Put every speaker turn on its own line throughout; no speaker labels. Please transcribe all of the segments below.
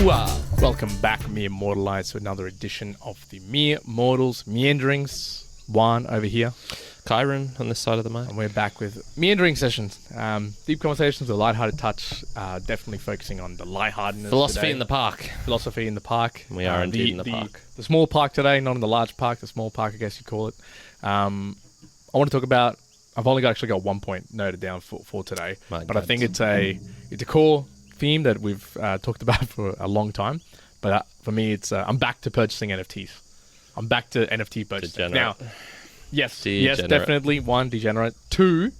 Welcome back, mere mortalites, to another edition of the Mere Mortals Meanderings Juan over here.
Kyron on this side of the mic.
And we're back with meandering sessions. Deep conversations with a lighthearted touch, definitely focusing on the lightheartedness.
Philosophy
today.
in the park.
Philosophy in the park.
We are indeed in the park.
The small park today, not in the large park, the small park, I guess you call it. I want to talk about, I've only actually got 1 point noted down for today, but I think it's a core theme that we've talked about for a long time. But for me, it's I'm back to purchasing NFTs. I'm back to NFT purchasing.
Degenerate.
Now, yes,
Degenerate.
definitely. One, degenerate. Two,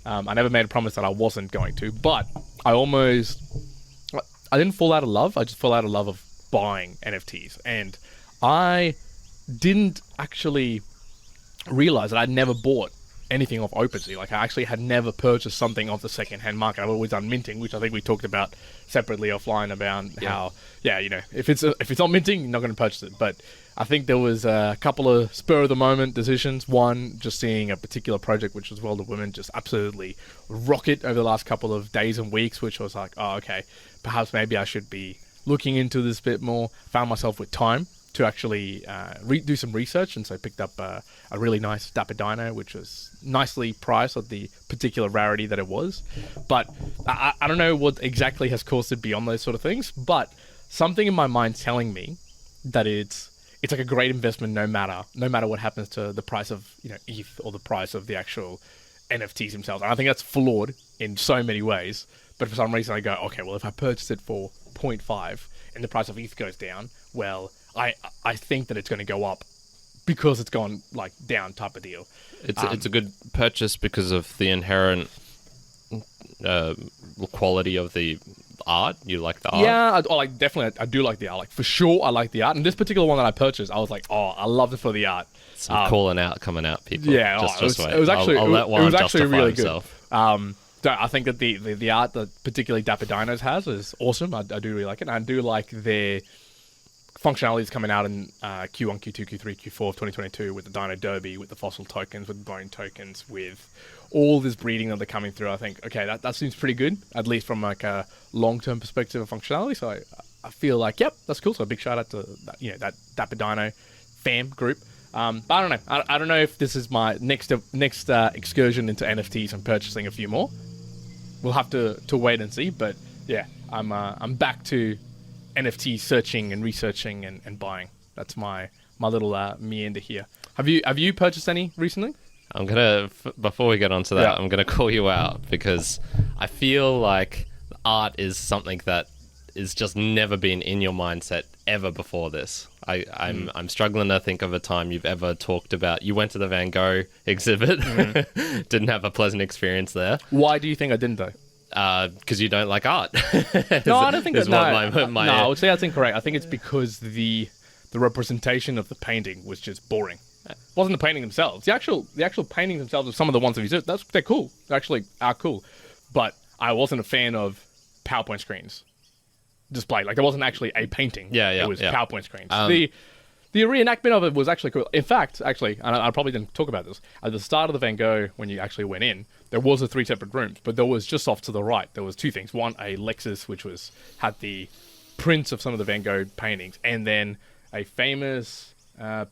I never made a promise that I wasn't going to, but I didn't fall out of love. I just fell out of love of buying NFTs. And I didn't actually realize that I'd never bought anything off OpenSea. Like, I actually had never purchased something off the second-hand market. I've always done minting, which I think we talked about separately offline about how, if it's not minting, you're not going to purchase it. But I think there was a couple of spur-of-the-moment decisions. One, just seeing a particular project, which was World of Women, just absolutely rocket over the last couple of days and weeks, which was like, oh, okay, perhaps maybe I should be looking into this a bit more. Found myself with time to actually do some research, and so I picked up a really nice Dapper Dino, which was nicely priced at the particular rarity that it was. But I don't know what exactly has caused it beyond those sort of things, but something in my mind telling me that it's like a great investment no matter what happens to the price of ETH or the price of the actual NFTs themselves. And I think that's flawed in so many ways, but for some reason I go, okay, well, if I purchase it for 0.5 and the price of ETH goes down, well, I think that it's going to go up because it's gone like down type of deal.
It's a good purchase because of the inherent quality of the art. You like the art?
Yeah, I do like the art. Like, for sure, I like the art. And this particular one that I purchased, I was like, oh, I love it for the art.
Some coming out, people.
Yeah,
just wait.
It was actually really
himself.
good. I think that the art that particularly Dapper Dinos has is awesome. I do really like it. And I do like their functionalities coming out in Q1, Q2, Q3, Q4 of 2022 with the Dino Derby, with the fossil tokens, with bone tokens, with all this breeding that they're coming through. I think, okay, that seems pretty good, at least from like a long-term perspective of functionality. So I feel like, yep, that's cool. So a big shout out to that Dapper Dino fam group. But I don't know. I don't know if this is my next excursion into NFTs and purchasing a few more. We'll have to wait and see. But yeah, I'm back to NFT searching and researching and buying. That's my little meander here. Have you purchased any recently?
I'm gonna before we get onto that, I'm gonna call you out because I feel like art is something that is just never been in your mindset ever before this. I'm struggling to think of a time you've ever talked about. You went to the Van Gogh exhibit, didn't have a pleasant experience there.
Why do you think I didn't though?
Because you don't like art.
No, I don't think that. No,
no,
I would say that's incorrect. I think it's because the representation of the painting was just boring. It wasn't the painting themselves. The actual paintings themselves of some of the ones that you said, they're cool. They actually are cool. But I wasn't a fan of PowerPoint screens displayed. Like, there wasn't actually a painting. It was PowerPoint screens. The reenactment of it was actually cool. In fact, and I probably didn't talk about this, at the start of the Van Gogh, when you actually went in, there was 3 separate rooms, but there was just off to the right, there was 2 things. One, a Lexus, which had the prints of some of the Van Gogh paintings, and then a famous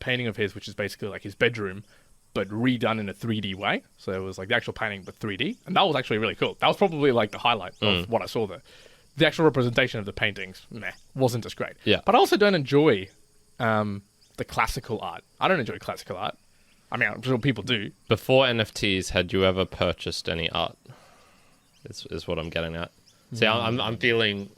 painting of his, which is basically like his bedroom, but redone in a 3D way. So it was like the actual painting, but 3D. And that was actually really cool. That was probably like the highlight of what I saw there. The actual representation of the paintings, wasn't as great.
Yeah.
But I also don't enjoy the classical art. I don't enjoy classical art. I mean, I'm sure people do.
Before NFTs, had you ever purchased any art? Is what I'm getting at. See, I'm feeling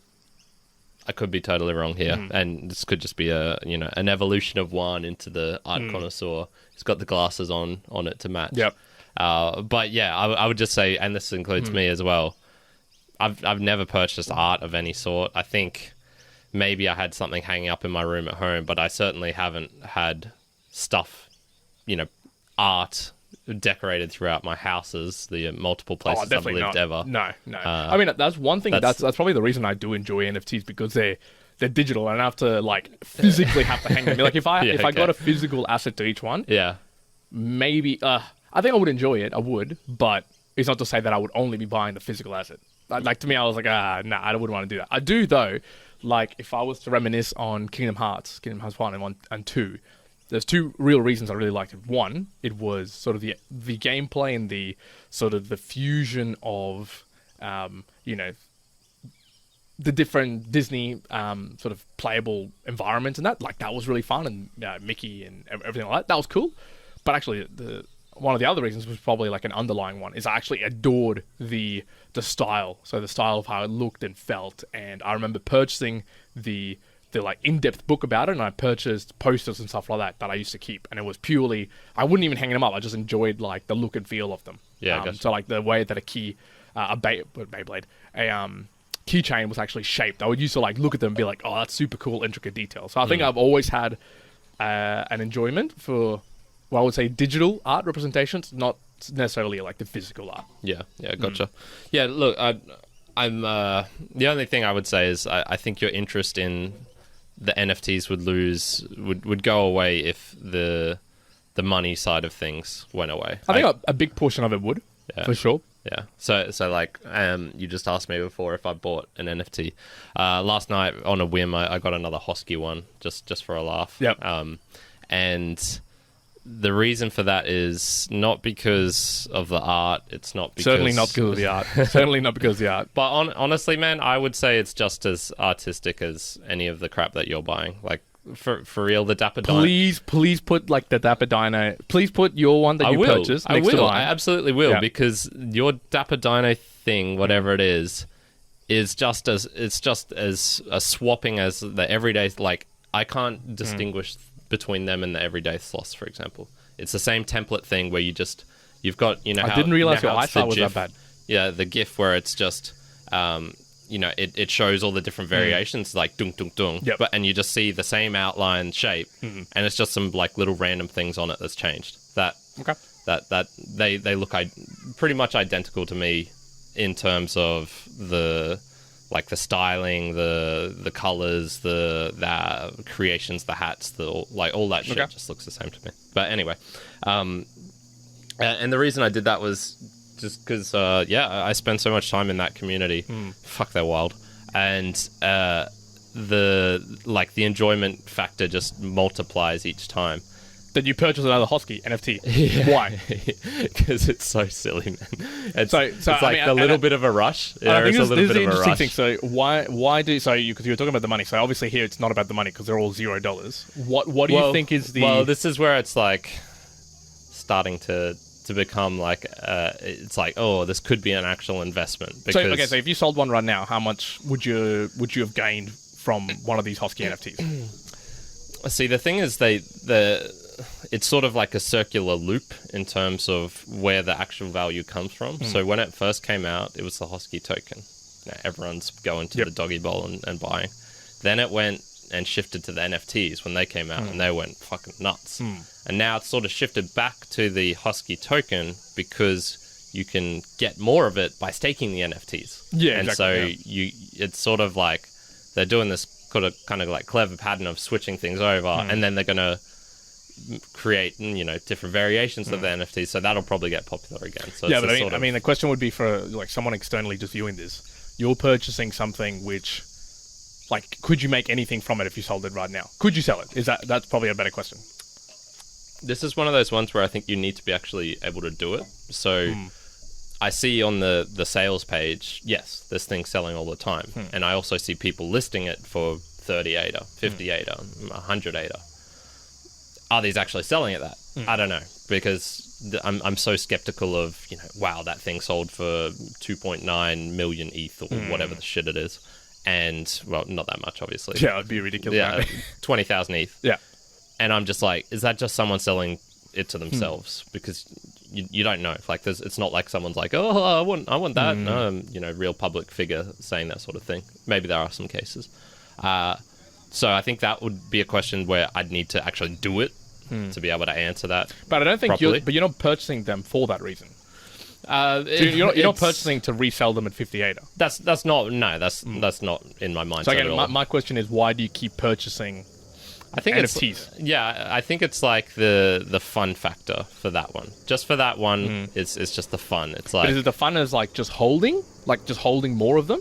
I could be totally wrong here, and this could just be an evolution of Juan into the art connoisseur. He's got the glasses on it to match.
Yep.
But yeah, I would just say, and this includes me as well, I've never purchased art of any sort. I think maybe I had something hanging up in my room at home, but I certainly haven't had stuff, art decorated throughout my houses, the multiple places I've lived ever.
No. I mean, that's one thing. That's probably the reason I do enjoy NFTs, because they're digital. I don't have to physically have to hang them. Like if I got a physical asset to each one, maybe I think I would enjoy it. I would, but it's not to say that I would only be buying the physical asset. Like, to me, I was like, nah, I wouldn't want to do that. I do, though, like if I was to reminisce on Kingdom Hearts 1 and 2, there's two real reasons I really liked it. One, it was sort of the gameplay and the sort of the fusion of, the different Disney sort of playable environments and that. Like, that was really fun, and Mickey and everything like that. That was cool. But actually, one of the other reasons was probably like an underlying one, is I actually adored the style. So the style of how it looked and felt. And I remember purchasing the like in-depth book about it, and I purchased posters and stuff like that I used to keep. And it was purely, I wouldn't even hang them up. I just enjoyed like the look and feel of them.
Yeah, gotcha.
So like the way that a keychain was actually shaped. I would used to like look at them and be like, oh, that's super cool, intricate detail. So I think I've always had an enjoyment for, well, I would say digital art representations, not necessarily like the physical art.
Yeah, gotcha. Yeah, look, I'm the only thing I would say is I think your interest in the NFTs would go away if the money side of things went away.
I think a big portion of it would, for sure.
Yeah. So like, you just asked me before if I bought an NFT. Last night on a whim, I got another Hosky one just for a laugh.
Yep.
And the reason for that is not because of the art. It's not because...
Certainly not because of the art. Certainly not because of the art.
But honestly, man, I would say it's just as artistic as any of the crap that you're buying. Like, for real, the Dapper Dino...
Please put, like, the Dapper Dino... Please put your one that you purchased next to mine.
I absolutely will, because your Dapper Dino thing, whatever it is just as... It's just as swapping as the everyday... Like, I can't distinguish between them and the everyday sloths, for example. It's the same template thing where you've got,
I didn't realize your eyesight was that bad.
Yeah, the GIF where it's just... it shows all the different variations, like dung dung dung.
Yep.
And you just see the same outline shape, and it's just some like little random things on it that's changed. That they look pretty much identical to me in terms of the styling, the colors, the creations, the hats, all that shit just looks the same to me. But anyway, and the reason I did that was just because, I spend so much time in that community. Fuck, they're wild. And the enjoyment factor just multiplies each time.
Did you purchase another Hosky NFT?
Yeah.
Why?
Because it's so silly, man. It's
I
like
mean,
a little bit of a rush. There is a little bit of a rush.
Thing. So why do you? Because you were talking about the money. So obviously here it's not about the money because they're all $0. What do you think is the?
Well, this is where it's like starting to become like it's like, oh, this could be an actual investment. Because...
So if you sold one right now, how much would you have gained from one of these Hosky NFTs?
See, the thing is, it's sort of like a circular loop in terms of where the actual value comes from. So when it first came out, it was the Hosky token. Now, everyone's going to the doggy bowl and buying. Then it went and shifted to the NFTs when they came out, and they went fucking nuts. And now it's sort of shifted back to the Hosky token because you can get more of it by staking the NFTs.
Yeah,
and
exactly,
it's sort of like they're doing this kind of like clever pattern of switching things over, and then they're going to create different variations of the NFTs, so that'll probably get popular again. So
yeah, but I mean the question would be for like someone externally just viewing this, you're purchasing something which, like, could you make anything from it if you sold it right now? Could you sell it? That's probably a better question.
This is one of those ones where I think you need to be actually able to do it. So I see on the sales page, yes, this thing's selling all the time, and I also see people listing it for 30 ADA, 50 ADA, 100 ADA. Are these actually selling at that? I don't know, because I'm so skeptical of, wow, that thing sold for 2.9 million ETH or whatever the shit it is. And, well, not that much, obviously.
Yeah, it'd be ridiculous.
Yeah, 20,000 ETH.
Yeah.
And I'm just like, is that just someone selling it to themselves? Because you don't know. Like, it's not like someone's like, oh, I want that. Real public figure saying that sort of thing. Maybe there are some cases. So I think that would be a question where I'd need to actually do it to be able to answer that.
But I don't think
properly.
you're not purchasing them for that reason. You're not purchasing to resell them at 50 ADA.
That's not in my mindset.
So again,
at all.
my question is, why do you keep purchasing?
I think
NFTs.
I think it's like the fun factor for that one. Just for that one, it's just the fun. It's like,
but is it the fun as like just holding more of them?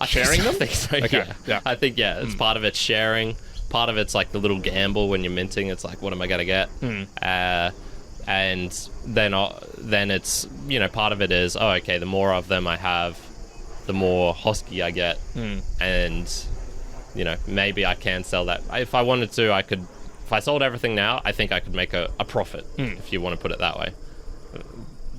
Sharing them?
I think so.
Okay, yeah.
I think it's part of it's sharing. Part of it's like the little gamble when you're minting. It's like, what am I gonna get? And then it's, you know, part of it is, oh, okay, the more of them I have, the more Hosky I get, and you know, maybe I can sell that. If I wanted to, I could. If I sold everything now, I think I could make a profit, if you want to put it that way.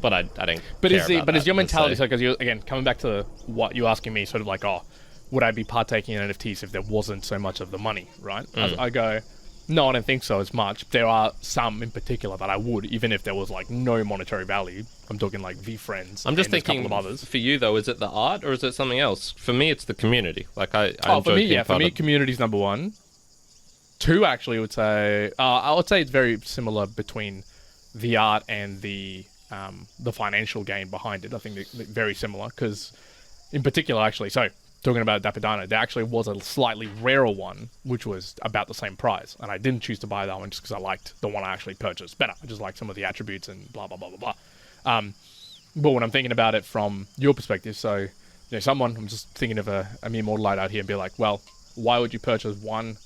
But I don't.
But
care about
is
that,
your mentality?
so.
So because you're again coming back to what you're asking me, sort of like, oh, would I be partaking in NFTs if there wasn't so much of the money, right? I go, no, I don't think so as much. There are some in particular that I would, even if there was like no monetary value. I'm talking like VFriends.
I'm just
and
thinking,
a couple of others.
for you though, is it the art or is it something else? For me, it's the community. Like I
Oh,
enjoy
for me,
being
for
part
me,
of-
community's number one. Two, actually, I would say it's very similar between the art and the financial gain behind it. I think they're very similar because, in particular, actually, so talking about Dapper Dino, there actually was a slightly rarer one which was about the same price, and I didn't choose to buy that one just because I liked the one I actually purchased better. I just liked some of the attributes and blah blah blah blah blah. But when I'm thinking about it from your perspective, so you know, I'm just thinking of a mere mortal light out here and be like, well, why would you purchase one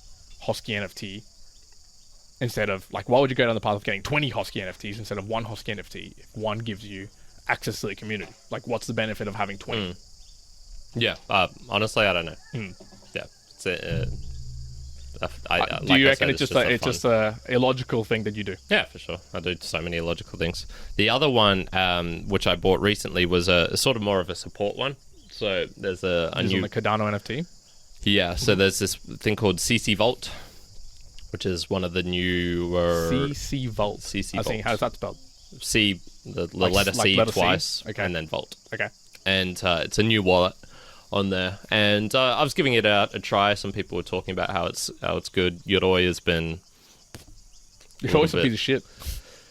Hosky NFT instead of, like, why would you go down the path of getting 20 Hosky NFTs instead of one Hosky NFT if one gives you access to the community? Like, what's the benefit of having 20?
Yeah, honestly, I don't know. Yeah, it's
Do you reckon it's just a illogical thing that you do?
Yeah, for sure. I do so many illogical things. The other one, which I bought recently, was a sort of more of a support one. So there's a
Is
new
on the Cardano NFT?
Yeah, so there's this thing called CC Vault, which is one of the newer...
CC Vault.
CC
I
Vault.
think, how's that spelled?
C, the
Like
letter C
letter C?
twice,
Okay.
and then Vault.
Okay.
And it's a new wallet on there. And I was giving it a try. Some people were talking about how it's good. Yoroi has been...
You're always a
bit-
piece of shit.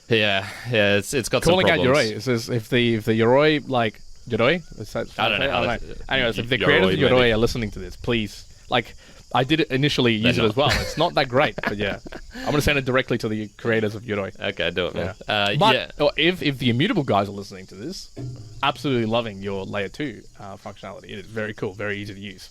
Yeah, it's got
Calling
some
out
problems.
Yoroi. It says if the Yoroi, like, Yoroi? Is that,
I don't know how that-
Anyways, if the
Yoroi,
creators of Yoroi
maybe.
are listening to this, please, like, I did initially use it
not.
as well. It's not that great, but yeah. I'm going to send it directly to the creators of Yoroi.
Okay, do it, man.
But if the immutable guys are listening to this, absolutely loving your layer 2 functionality. It is very cool, very easy to use.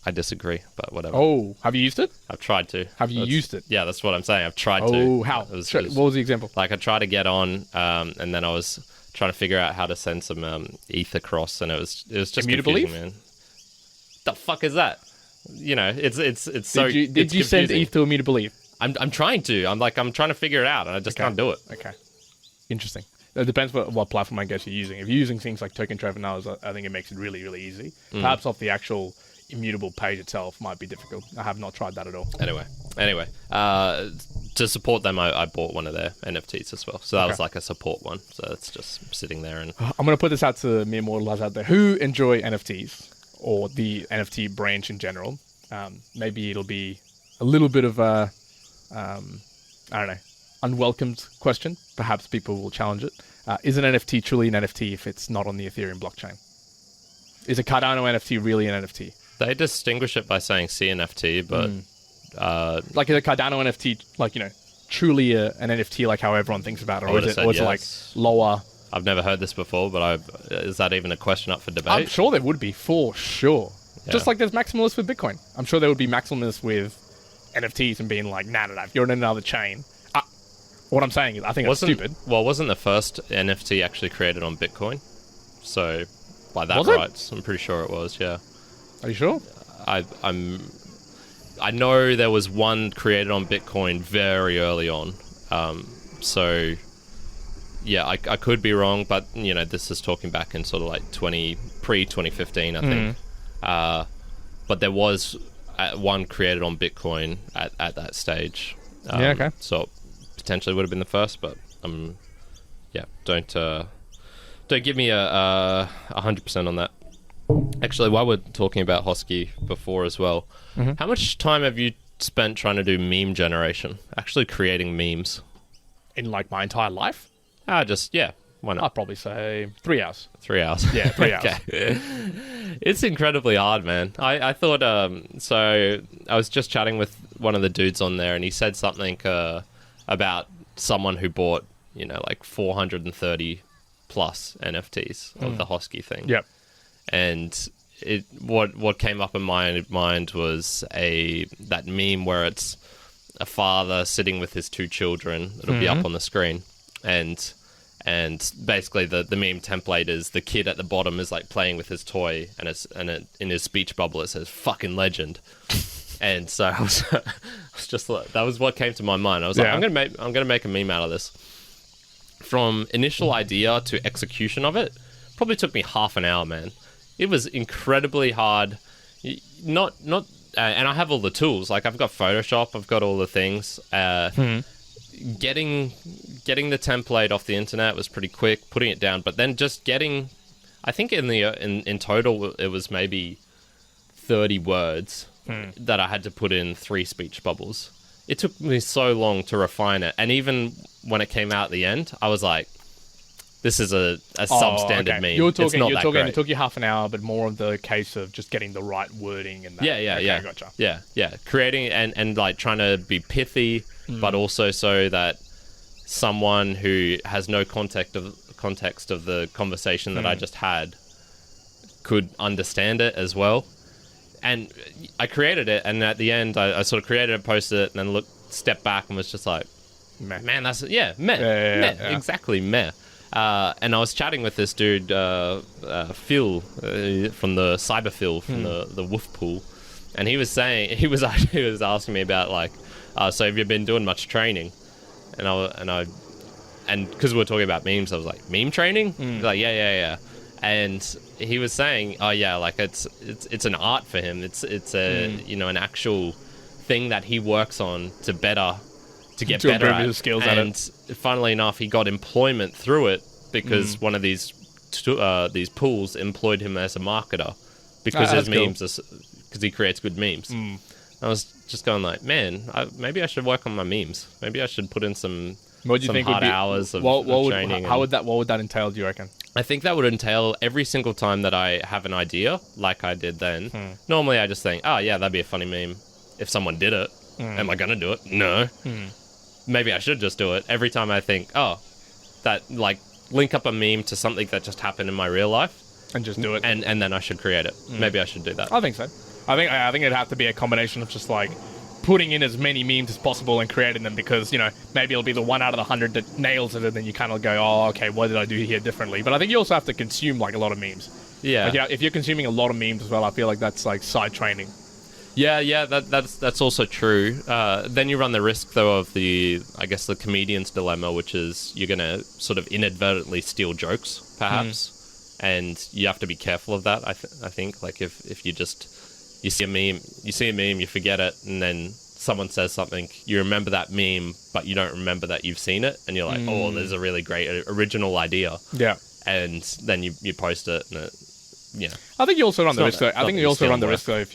I disagree, but whatever.
Oh, have you used it?
I've tried to.
Have you used it?
Yeah, that's what I'm saying. I've tried to.
Oh, how?
It was-
Sure.
it was-
What was the example?
Like, I tried to get on, and then I was trying to figure out how to send some ETH across, and it was just
Immutable
confusing,
ETH?
man. The fuck is that? You know, it's so.
Did you send ETH to immutable ETH?
I'm trying to. I'm trying to figure it out, and I just can't do it.
Okay. Interesting. It depends what platform I guess you're using. If you're using things like Token Trevor now, I think it makes it really, really easy. Perhaps off the actual immutable page itself might be difficult. I have not tried that at all.
Anyway, to support them, I bought one of their NFTs as well. So that was like a support one. So it's just sitting there. And
I'm going to put this out to mere mortals out there who enjoy NFTs or the NFT branch in general. Maybe it'll be a little bit of a, I don't know, unwelcomed question. Perhaps people will challenge it. Is an NFT truly an NFT if it's not on the Ethereum blockchain? Is a Cardano NFT really an NFT?
they distinguish it by saying CNFT, but
Like, is a Cardano NFT, like, you know, truly an NFT like how everyone thinks about it?
I
Or
would've
is it,
said
or is it
yes.
like lower?
I've never heard this before, but is that even a question up for debate?
I'm sure there would be, for sure.
Yeah.
Just like there's maximalists with Bitcoin. I'm sure there would be maximalists with NFTs and being like, nah, if you're in another chain. What I'm saying is, I think it's stupid.
Well, wasn't the first NFT actually created on Bitcoin? So, by that
Was it?
rights, I'm pretty sure it was, yeah.
Are you sure?
I know there was one created on Bitcoin very early on. So, yeah, I could be wrong, but, you know, this is talking back in sort of like pre-2015, I think. But there was one created on Bitcoin at that stage.
Yeah, okay.
So, potentially would have been the first, but, yeah, don't give me a 100% on that. Actually, while we're talking about Hosky before as well, how much time have you spent trying to do meme generation? Actually creating memes?
In like my entire life?
Why not?
I'd probably say 3 hours.
3 hours.
Yeah, 3 hours.
Okay. It's incredibly hard, man. I thought, so I was just chatting with one of the dudes on there, and he said something about someone who bought, you know, like 430 plus NFTs of the Hosky thing.
Yep.
And what came up in my mind was that meme where it's a father sitting with his two children. It'll be up on the screen, and basically the meme template is the kid at the bottom is like playing with his toy, and in his speech bubble it says "fucking legend." And so I was just like, that was what came to my mind. I was like, I'm gonna make a meme out of this. From initial idea to execution of it, probably took me half an hour, man. It was incredibly hard. And I have all the tools. Like, I've got Photoshop, I've got all the things. Getting the template off the internet was pretty quick, putting it down, but then just getting, I think in total it was maybe 30 words that I had to put in 3 speech bubbles. It took me so long to refine it, and even when it came out at the end, I was like, this is a substandard meme.
You're talking, it took you half an hour, but more of the case of just getting the right wording and that.
Yeah.
Gotcha.
Yeah. Creating and like trying to be pithy, but also so that someone who has no context of the conversation that I just had could understand it as well. And I created it, and at the end, I sort of created it, posted it, and then stepped back and was just like,
meh.
Man, that's meh. Exactly, meh. And I was chatting with this dude, Phil, from the Cyber Phil from the Wolf Pool, and he was asking me about like, so have you been doing much training? And because we were talking about memes, I was like, meme training? He's like, yeah. And he was saying, oh yeah, like it's an art for him. It's an actual thing that he works on to get better at
his skills at
it. And funnily enough, he got employment through it because one of these pools employed him as a marketer because his memes, because he creates good memes. I was just going like, man, maybe I should work on my memes. Maybe I should put in some hard hours of training.
What would that entail, do you reckon?
I think that would entail every single time that I have an idea, like I did then. Normally I just think, oh yeah, that'd be a funny meme if someone did it. Am I going to do it? No. Maybe I should just do it. Every time I think, oh, that, like, link up a meme to something that just happened in my real life.
And just do it.
And then I should create it. Maybe I should do that.
I think so. I think it'd have to be a combination of just, like, putting in as many memes as possible and creating them, because, maybe it'll be the 1 out of the 100 that nails it, and then you kind of go, oh, okay, what did I do here differently? But I think you also have to consume, like, a lot of memes.
Yeah.
Like, if you're consuming a lot of memes as well, I feel like that's, like, side training.
Yeah, that's also true. Then you run the risk, though, of the comedian's dilemma, which is you're going to sort of inadvertently steal jokes, perhaps, and you have to be careful of that. I think, like, if you see a meme, you forget it, and then someone says something, you remember that meme, but you don't remember that you've seen it, and you're like, oh, there's a really great original idea.
Yeah.
And then you post it, and
I think you also run the risk, though. I think you also run the risk, though,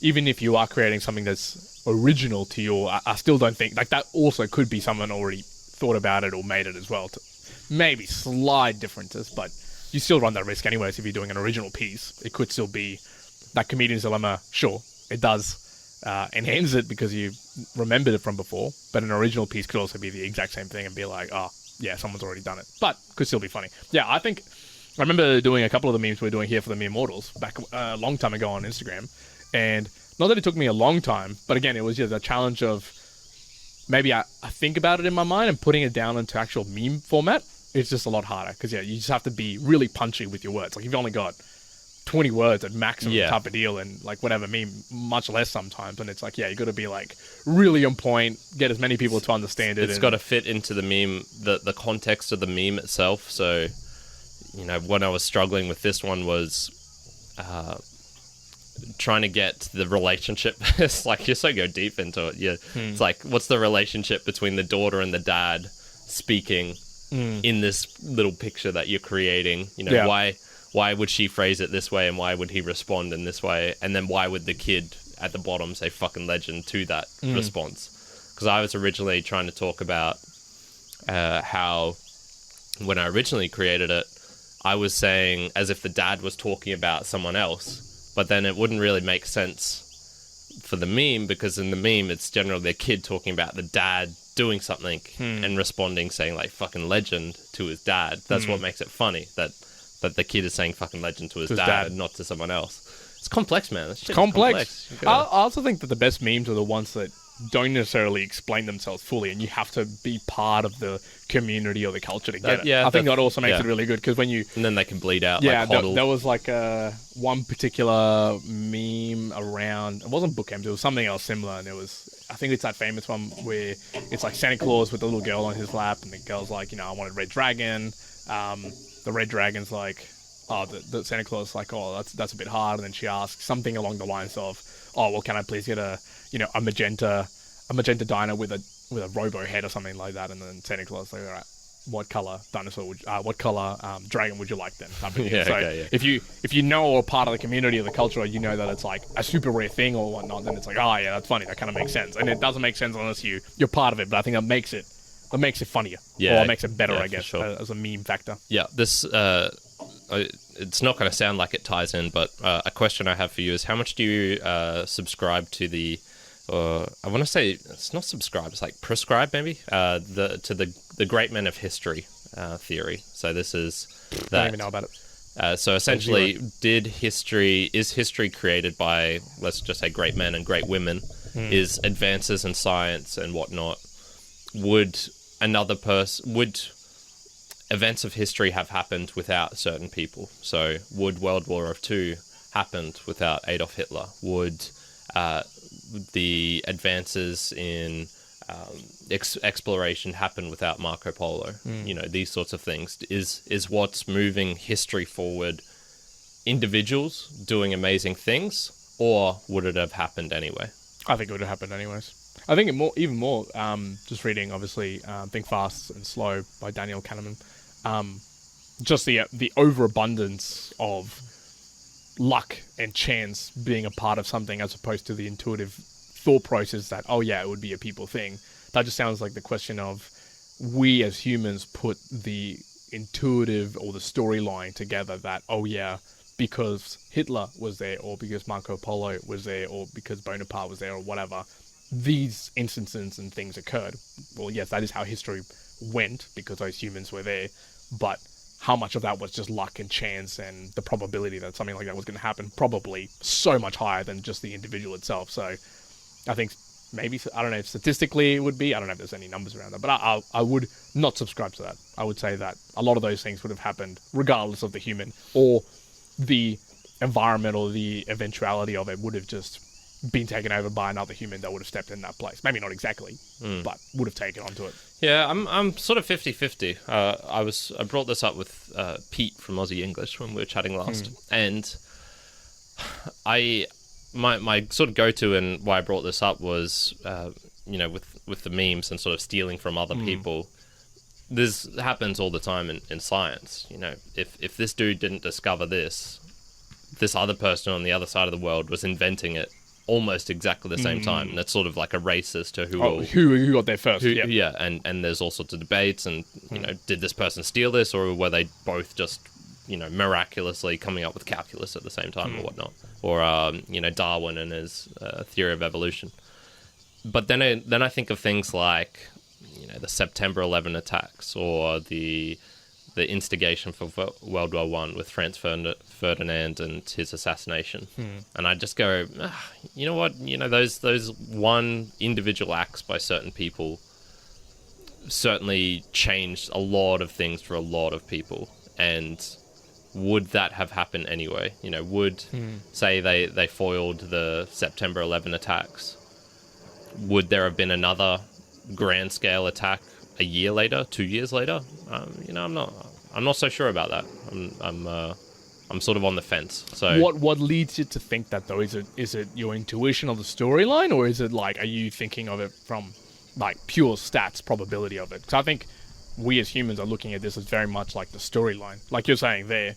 even if you are creating something that's original to you, I still don't think, like, that also could be someone already thought about it or made it as well. To maybe slight differences, but you still run that risk anyways if you're doing an original piece. It could still be that comedian's dilemma. Sure, it does enhance it because you remembered it from before, but an original piece could also be the exact same thing and be like, oh, yeah, someone's already done it, but could still be funny. Yeah, I remember doing a couple of the memes we were doing here for the Meme Immortals back a long time ago on Instagram, and not that it took me a long time, but again, it was just a challenge of maybe I think about it in my mind and putting it down into actual meme format. It's just a lot harder because, you just have to be really punchy with your words. Like, you've only got 20 words at maximum type of deal, and like whatever meme, much less sometimes. And it's like, you got to be like really on point, get as many people to understand it.
It's got to fit into the meme, the context of the meme itself. So, when I was struggling with this one was trying to get the relationship. It's like, you're so go deep into it. It's like, what's the relationship between the daughter and the dad speaking in this little picture that you're creating? Why would she phrase it this way, and why would he respond in this way? And then why would the kid at the bottom say fucking legend to that response? Because I was originally trying to talk about how when I originally created it, I was saying as if the dad was talking about someone else, but then it wouldn't really make sense for the meme, because in the meme it's generally the kid talking about the dad doing something and responding saying like fucking legend to his dad. That's what makes it funny, that that the kid is saying fucking legend to his
his
dad,
dad.
and not to someone else. It's complex, man. This shit is
Complex.
You
I
gotta-
also think that the best memes are the ones that don't necessarily explain themselves fully, and you have to be part of the community or the culture to get it.
yeah,
I think
that-
that also makes
yeah.
it really good, because when you
and then they can bleed out.
yeah,
like
there,
hodl.
there was like one particular meme around. It wasn't bookends. It was something else similar, and it was. I think it's that famous one where it's like Santa Claus with the little girl on his lap, and the girl's like, I wanted Red Dragon. The Red Dragon's like, oh, the Santa Claus is like, oh, that's a bit hard, and then she asks something along the lines of, oh, well, can I please get a magenta diner with a robo head or something like that, and then Santa Claus is like, all right, what color dinosaur what color dragon would you like then? Type of thing.
Yeah,
So
okay, yeah.
if you know or part of the community or the culture, or you know that it's like a super rare thing or whatnot, then it's like, oh yeah, that's funny. That kind of makes sense, and it doesn't make sense unless you're part of it. But I think that makes it funnier,
Yeah,
or it makes it better,
yeah,
I
for
guess,
sure.
as a meme factor.
Yeah, this it's not going to sound like it ties in, but a question I have for you is, how much do you subscribe to the? I want to say it's not subscribe; it's like prescribe, maybe the great men of history theory. So this is
I don't
that.
even know about it.
So essentially, is history created by, let's just say, great men and great women? Is advances in science and whatnot? Would events of history have happened without certain people? So would World War II happened without Adolf Hitler? Would the advances in exploration happen without Marco Polo? These sorts of things. Is what's moving history forward individuals doing amazing things, or would it have happened anyway?
I think it would have happened anyways. I think even more. Just reading, obviously, Think Fast and Slow by Daniel Kahneman. Just the overabundance of luck and chance being a part of something, as opposed to the intuitive thought process that, oh yeah, it would be a people thing. That just sounds like the question of, we as humans put the intuitive or the storyline together that, oh yeah, because Hitler was there, or because Marco Polo was there, or because Bonaparte was there, or whatever, these instances and things occurred. Well, yes, that is how history went, because those humans were there, but how much of that was just luck and chance and the probability that something like that was going to happen? Probably so much higher than just the individual itself. So I think maybe, I don't know if statistically it would be, I don't know if there's any numbers around that, but I would not subscribe to that. I would say that a lot of those things would have happened regardless of the human, or the environment or the eventuality of it would have just been taken over by another human that would have stepped in that place. Maybe not exactly, but would have taken onto it.
Yeah, I'm sort of 50-50. I brought this up with Pete from Aussie English when we were chatting last, and my sort of go-to and why I brought this up was with the memes and sort of stealing from other people. This happens all the time in science. If this dude didn't discover this other person on the other side of the world was inventing it almost exactly the same time, and it's sort of like a race as to
who got there first.
yeah, and there's all sorts of debates, and did this person steal this, or were they both just miraculously coming up with calculus at the same time, or whatnot, or Darwin and his theory of evolution. But then I think of things like the September 11 attacks, or the instigation for World War I with Franz Ferdinand and his assassination. And I just go, you know what? Those one individual acts by certain people certainly changed a lot of things for a lot of people. And would that have happened anyway? Would say they foiled the September 11 attacks? Would there have been another grand scale attack a year later, 2 years later? I'm not so sure about that. I'm sort of on the fence. So
what leads you to think that, though? Is it your intuition of the storyline, or is it like, are you thinking of it from like pure stats probability of it? Because I think we as humans are looking at this as very much like the storyline, like you're saying there,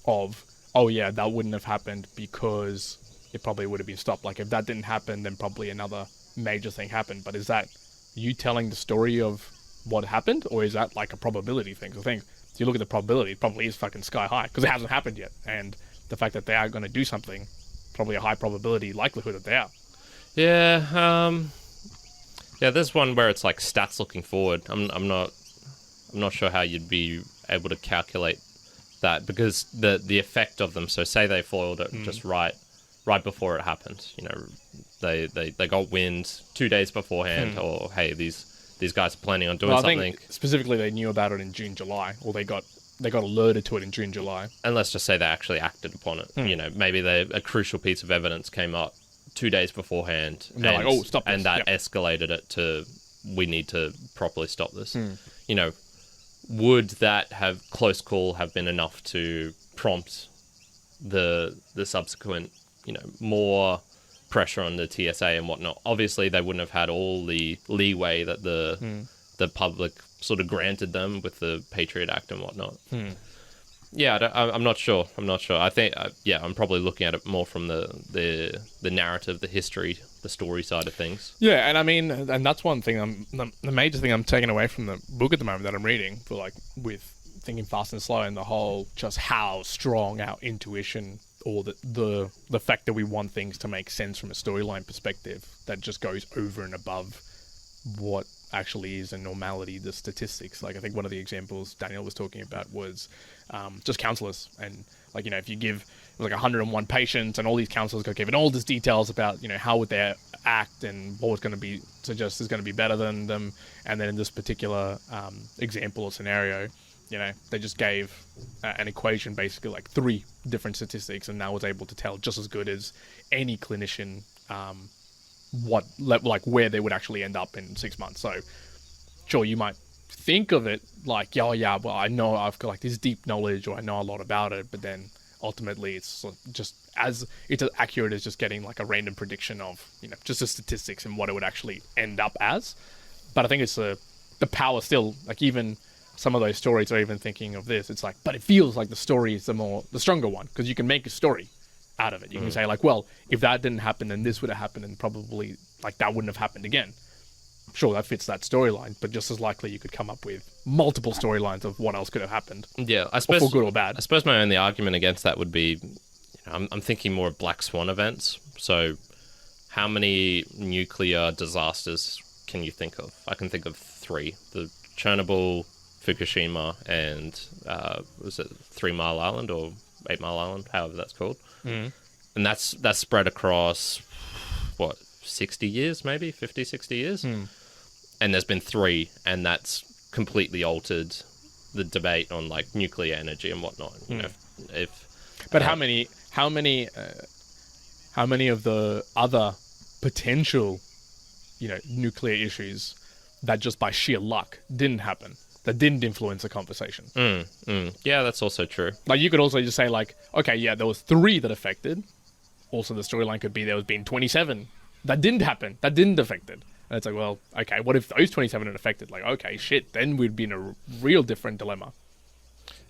of, oh yeah, that wouldn't have happened because it probably would have been stopped. Like if that didn't happen, then probably another major thing happened. But is that you telling the story of what happened, or is that like a probability thing? So I think if you look at the probability, it probably is fucking sky high, because it hasn't happened yet, and the fact that they are going to do something, probably a high probability likelihood that they are.
Yeah, there's one where it's like stats looking forward. I'm not sure how you'd be able to calculate that, because the effect of them. So say they foiled it just right before it happened. You know, they got wind 2 days beforehand, or hey, these guys are planning on doing something.
I think specifically they knew about it in June, July, or they got alerted to it in June, July.
And let's just say they actually acted upon it. You know, maybe a crucial piece of evidence came up 2 days beforehand,
and they're like, "Oh, stop this!"
And that escalated it to, we need to properly stop this. You know, would that close call have been enough to prompt the subsequent, you know, more pressure on the TSA and whatnot? Obviously, they wouldn't have had all the leeway that the public sort of granted them with the Patriot Act and whatnot. Yeah, I'm not sure. I think, I'm probably looking at it more from the narrative, the history, the story side of things.
Yeah, and I mean, and that's one thing. The major thing I'm taking away from the book at the moment that I'm reading, for like with Thinking Fast and Slow, and the whole just how strong our intuition, or the fact that we want things to make sense from a storyline perspective, that just goes over and above what actually is a normality, the statistics. Like, I think one of the examples Daniel was talking about was just counselors, and like, you know, if you give like 101 patients and all these counselors got given all these details about, you know, how would they act and what was going to be suggest is going to be better than them, and then in this particular example or scenario, you know, they just gave an equation, basically like 3 different statistics, and that was able to tell just as good as any clinician where they would actually end up in 6 months. So sure, you might think of it like, oh yeah, well, I know I've got like this deep knowledge, or I know a lot about it, but then ultimately it's just as accurate as just getting like a random prediction of, you know, just the statistics and what it would actually end up as. But I think it's the power still, like, even some of those stories are even thinking of this, it's like, but it feels like the story is the stronger one, because you can make a story out of it. You can say like, well, if that didn't happen, then this would have happened, and probably like that wouldn't have happened again. Sure, that fits that storyline, but just as likely you could come up with multiple storylines of what else could have happened.
Yeah, I suppose,
for good or bad.
I suppose my only argument against that would be, you know, I'm thinking more of black swan events. So how many nuclear disasters can you think of? I can think of 3. The Chernobyl, Fukushima, and was it 3 Mile Island or 8 Mile Island, however that's called. And that's spread across, what, 60 years, maybe 50, 60 years. And there's been 3, and that's completely altered the debate on like nuclear energy and whatnot. You know,
but how many of the other potential, you know, nuclear issues that just by sheer luck didn't happen, that didn't influence the conversation?
Yeah, that's also true.
Like, you could also just say like, okay, yeah, there was 3 that affected. Also, the storyline could be there was been 27 that didn't happen, that didn't affect it. And it's like, well, okay, what if those 27 had affected? Like, okay, shit, then we'd be in a real different dilemma.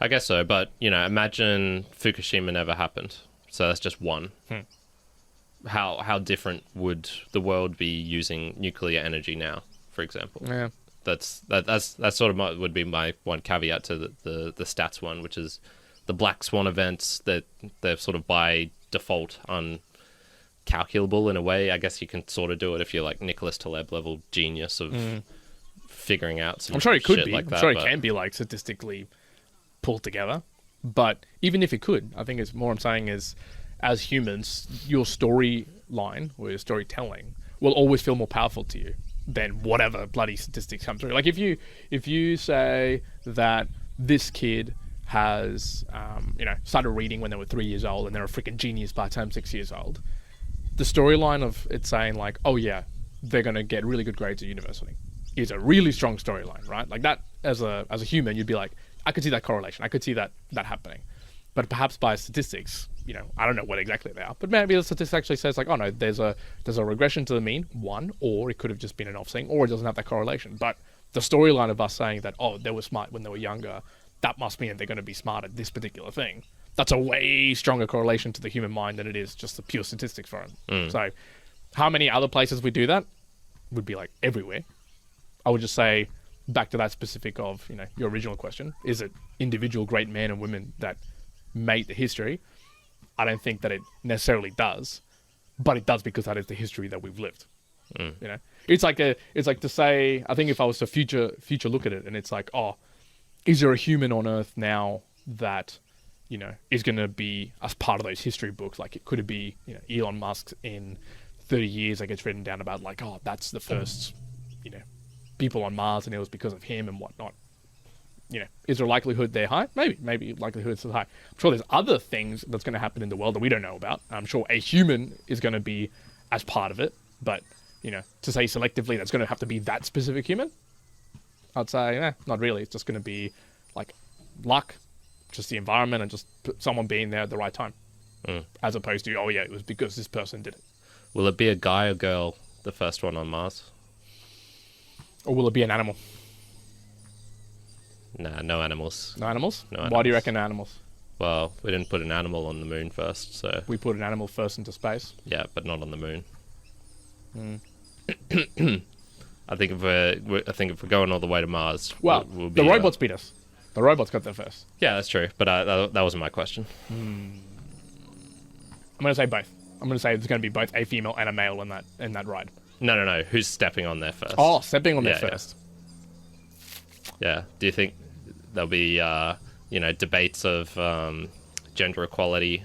I guess so, but, you know, imagine Fukushima never happened. So that's just one. How different would the world be using nuclear energy now, for example? Yeah. That's sort of would be my one caveat to the stats one, which is the black swan events, that they're sort of by default uncalculable in a way. I guess you can sort of do it if you're like Nicholas Taleb level genius of figuring out some.
I'm sure it could
shit
be.
Like that,
I'm sure it can be like statistically pulled together. But even if it could, I think it's more I'm saying is, as humans, your storyline or your storytelling will always feel more powerful to you than whatever bloody statistics come through. Like, if you say that this kid has started reading when they were 3 years old and they're a freaking genius by the time 6 years old, the storyline of it saying like, oh yeah, they're going to get really good grades at university is a really strong storyline, right? Like, that as a human, you'd be like, I could see that correlation, I could see that happening. But perhaps by statistics, you know, I don't know what exactly they are, but maybe the statistics actually says like, oh no, there's a regression to the mean, one, or it could have just been an offsetting, or it doesn't have that correlation. But the storyline of us saying that, oh, they were smart when they were younger, that must mean they're going to be smart at this particular thing. That's a way stronger correlation to the human mind than it is just the pure statistics for it. So how many other places we do that would be like everywhere. I would just say, back to that specific of, you know, your original question, is it individual great men and women that made the history? I don't think that it necessarily does, but it does because that is the history that we've lived. You know, it's like to say, I think if I was to future look at it, and it's like, oh, is there a human on Earth now that is going to be as part of those history books. Like, it could be, Elon Musk in 30 years, that gets written down about, like, oh, that's the first, people on Mars, and it was because of him and whatnot. Is there a likelihood they're high? Maybe likelihood is high. I'm sure there's other things that's going to happen in the world that we don't know about. I'm sure a human is going to be as part of it, but, to say selectively that's going to have to be that specific human, I'd say, not really. It's just going to be, like, luck, just the environment, and just someone being there at the right time. As opposed to, oh yeah, it was because this person did it.
Will it be a guy or girl, the first one on Mars?
Or will it be an animal?
Nah, no animals.
No animals?
No animals.
Why do you reckon animals?
Well, we didn't put an animal on the moon first, so...
We put an animal first into space.
Yeah, but not on the moon. I think if we're going all the way to Mars,
well,
we'll be,
the robots beat us. The robots got there first.
Yeah, that's true, but that wasn't my question.
I'm going to say both. I'm going to say there's going to be both a female and a male in that ride.
No. Who's stepping on there first?
Oh, stepping on there first.
Yeah. Do you think there'll be, debates of gender equality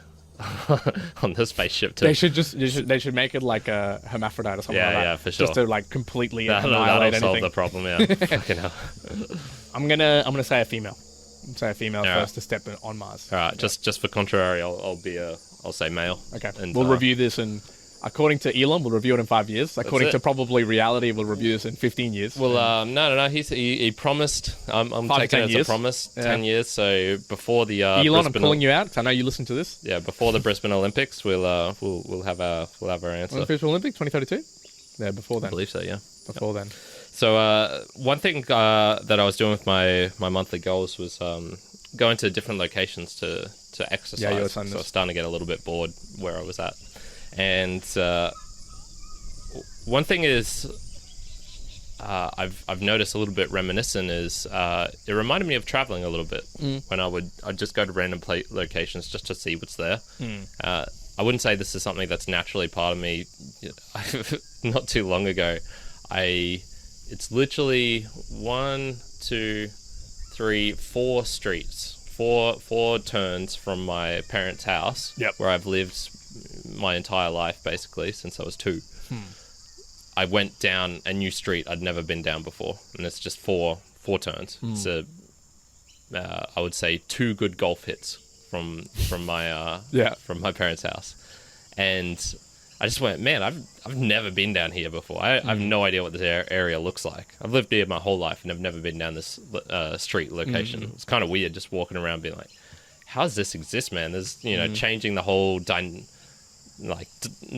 on the spaceship too?
They should make it like a hermaphrodite or something like that.
Yeah, for sure.
Just to like completely
that'll
annihilate anything.
solve the problem. Yeah. Fucking hell.
I'm gonna say a female. Say a female
All
first
right.
to step on Mars.
All right. Just for contrary, I'll say male.
Okay.
And,
we'll review this according to Elon, we'll review it in 5 years. According to probably reality, we'll review this in 15 years.
Well, no. He promised. I'm
5 to
taking
10
it
years.
as a promise.
Yeah.
10 years. So before the
Elon,
Brisbane,
I'm calling you out 'cause I know you listen to this.
Yeah, before the Brisbane Olympics, we'll have our answer.
Olympics 2032. Yeah, before then.
I believe so. Yeah.
Before then.
So one thing that I was doing with my monthly goals was going to different locations to exercise.
Yeah, you were
so I
saying
was
this.
starting to get a little bit bored where I was at. And one thing is I've noticed a little bit reminiscent is it reminded me of traveling a little bit when I'd just go to random locations just to see what's there. I wouldn't say this is something that's naturally part of me. Not too long ago, it's literally 1, 2, 3, 4 streets, four turns from my parents' house, where I've lived my entire life basically since I was 2. I went down a new street I'd never been down before, and it's just four turns. It's I would say 2 good golf hits from my parents' house, and I just went, man, I've never been down here before. I have no idea what this area looks like. I've lived here my whole life and I've never been down this street location. It's kind of weird just walking around being like, how does this exist, man? There's changing the whole the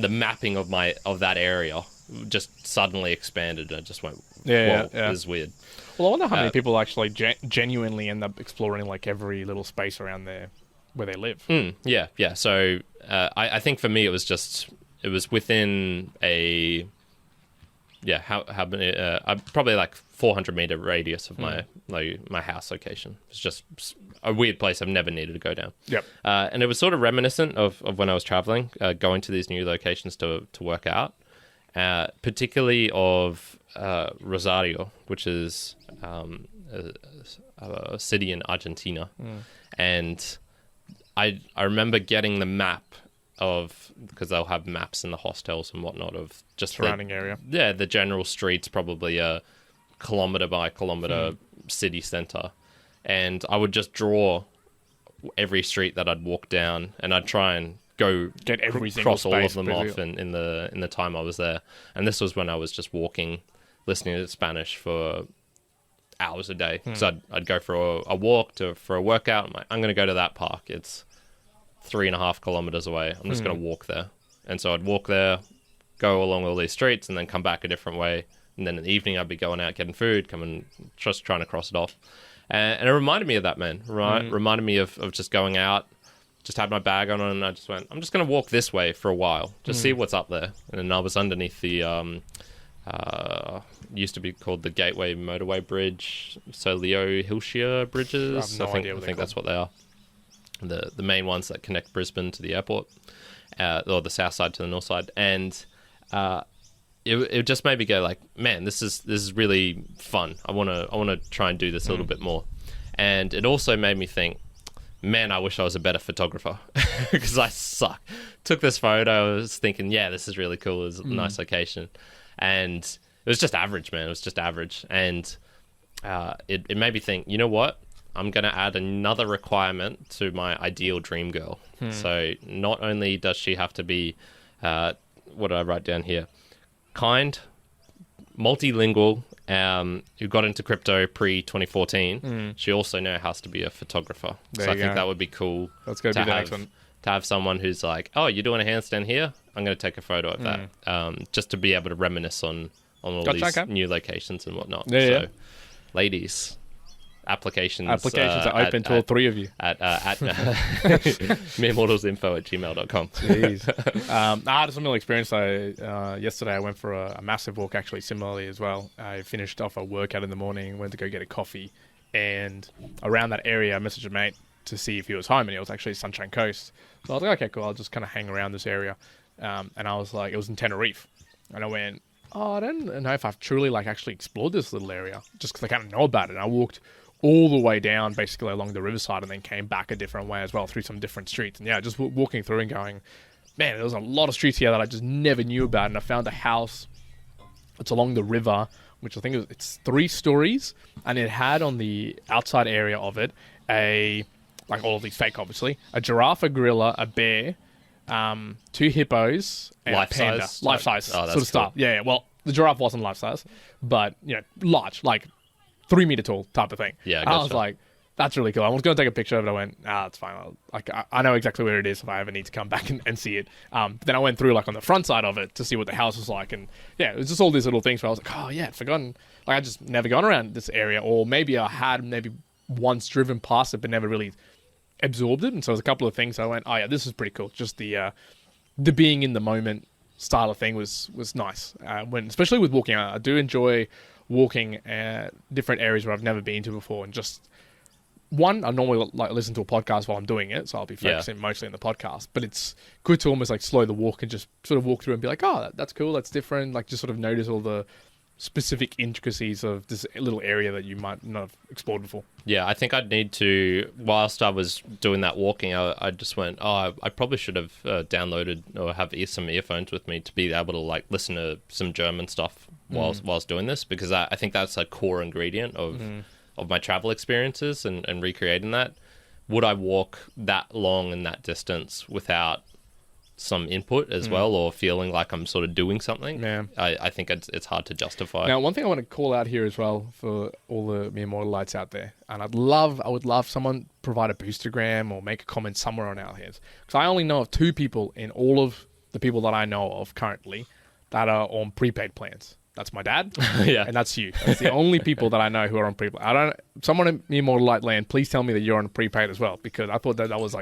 mapping of that area just suddenly expanded, and I just went, whoa, this is weird.
Well, I wonder how many people actually genuinely end up exploring like every little space around there where they live.
Yeah. So I think for me it was within a probably like 400-meter radius of my house location. It's just a weird place I've never needed to go down.
Yep.
And it was sort of reminiscent of when I was traveling, going to these new locations to work out, particularly of Rosario, which is a city in Argentina. And I remember getting the map because they'll have maps in the hostels and whatnot of just
surrounding area.
Yeah, the general streets, probably a kilometer by kilometer city center, and I would just draw every street that I'd walk down, and I'd try and
get every single
cross all
space,
of them off in the time I was there. And this was when I was just walking, listening to Spanish for hours a day. So I'd go for a walk for a workout. I'm going to go to that park. It's 3.5 kilometers away. I'm just going to walk there. And so I'd walk there, go along all these streets, and then come back a different way. And then in the evening, I'd be going out getting food, just trying to cross it off. And it reminded me of that, man. Reminded me of just going out, just had my bag on, and I just went, I'm just going to walk this way for a while, just see what's up there. And then I was underneath the, used to be called the Gateway Motorway Bridge, so Leo Hilshire Bridges. I think that's what they are. The main ones that connect Brisbane to the airport, or the south side to the north side. And it just made me go like, man, this is really fun. I want to try and do this a little bit more. And it also made me think, man, I wish I was a better photographer because I suck. Took this photo, I was thinking, yeah, this is really cool. It's a nice location. And it was just average, man. It was just average. And it made me think, you know what? I'm going to add another requirement to my ideal dream girl. So not only does she have to be, what did I write down here? Kind, multilingual, who got into crypto pre-2014, she also now has to be a photographer.
There
so I
you
think
go.
that would be cool.
That's going to be the next one.
To have someone who's like, oh, you're doing a handstand here? I'm going to take a photo of that. Just to be able to reminisce on all these new locations and whatnot.
Yeah.
Ladies, applications
are open to all three of you.
At meremortalsinfo@gmail.com.
Jeez. I had a similar experience. Yesterday I went for a massive walk, actually, similarly as well. I finished off a workout in the morning, went to go get a coffee, and around that area I messaged a mate to see if he was home, and it was actually Sunshine Coast. So I was like, okay, cool, I'll just kind of hang around this area. And I was like, it was in Tenerife. And I went, oh, I don't know if I've truly actually explored this little area, just because I kind of know about it. And I walked all the way down basically along the riverside and then came back a different way as well through some different streets. And yeah, just walking through and going, man, there was a lot of streets here that I just never knew about. And I found a house that's along the river, which I think it's 3 stories, and it had on the outside area of it like all of these fake, obviously, a giraffe, a gorilla, a bear, 2 hippos, and a panda. Life size sort of stuff. Cool. Yeah, well, the giraffe wasn't life size, but, large, 3 meter tall type of thing.
Yeah, gotcha.
I was like, that's really cool. I was going to take a picture of it. I went, it's fine. I know exactly where it is if I ever need to come back and see it. But then I went through on the front side of it to see what the house was like. And yeah, it was just all these little things where I was like, oh yeah, I'd forgotten. I just never gone around this area, or maybe I had once driven past it, but never really absorbed it. And so there's a couple of things I went, oh yeah, this is pretty cool. Just the being in the moment style of thing was nice. Especially with walking out, I do enjoy walking different areas where I've never been to before, and just I normally listen to a podcast while I'm doing it, so I'll be focusing mostly on the podcast, but it's good to almost slow the walk and just sort of walk through and be like, oh, that's cool, that's different, just sort of notice all the specific intricacies of this little area that you might not have explored before.
Yeah, I think I'd need to, whilst I was doing that walking, I just went, I probably should have downloaded or have some earphones with me to be able to listen to some German stuff whilst doing this, because I think that's a core ingredient of my travel experiences and recreating that. Would I walk that long and that distance without some input as well, or feeling like I'm sort of doing something?
Yeah.
I think it's hard to justify.
Now, one thing I want to call out here as well for all the mere mortalites out there, and I would love someone provide a boostergram or make a comment somewhere on our heads, because I only know of 2 people in all of the people that I know of currently that are on prepaid plans. That's my dad, and that's you. That's the only people that I know who are on prepaid. Someone in mere mortalite land, please tell me that you're on prepaid as well, because I thought that was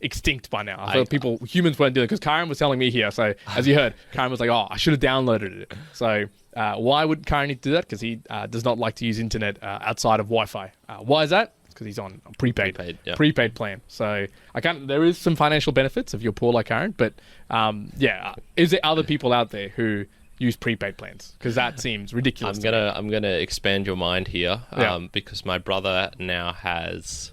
extinct by now. I thought humans weren't doing it, because Karen was telling me here. So as you heard, Karen was like, oh, I should have downloaded it. So why would Karen need to do that? Because he does not like to use internet outside of Wi-Fi. Why is that? Because he's on a prepaid plan. So there is some financial benefits if you're poor like Karen, but is there other people out there who use prepaid plans? Because that seems ridiculous.
I'm gonna expand your mind here, because my brother now has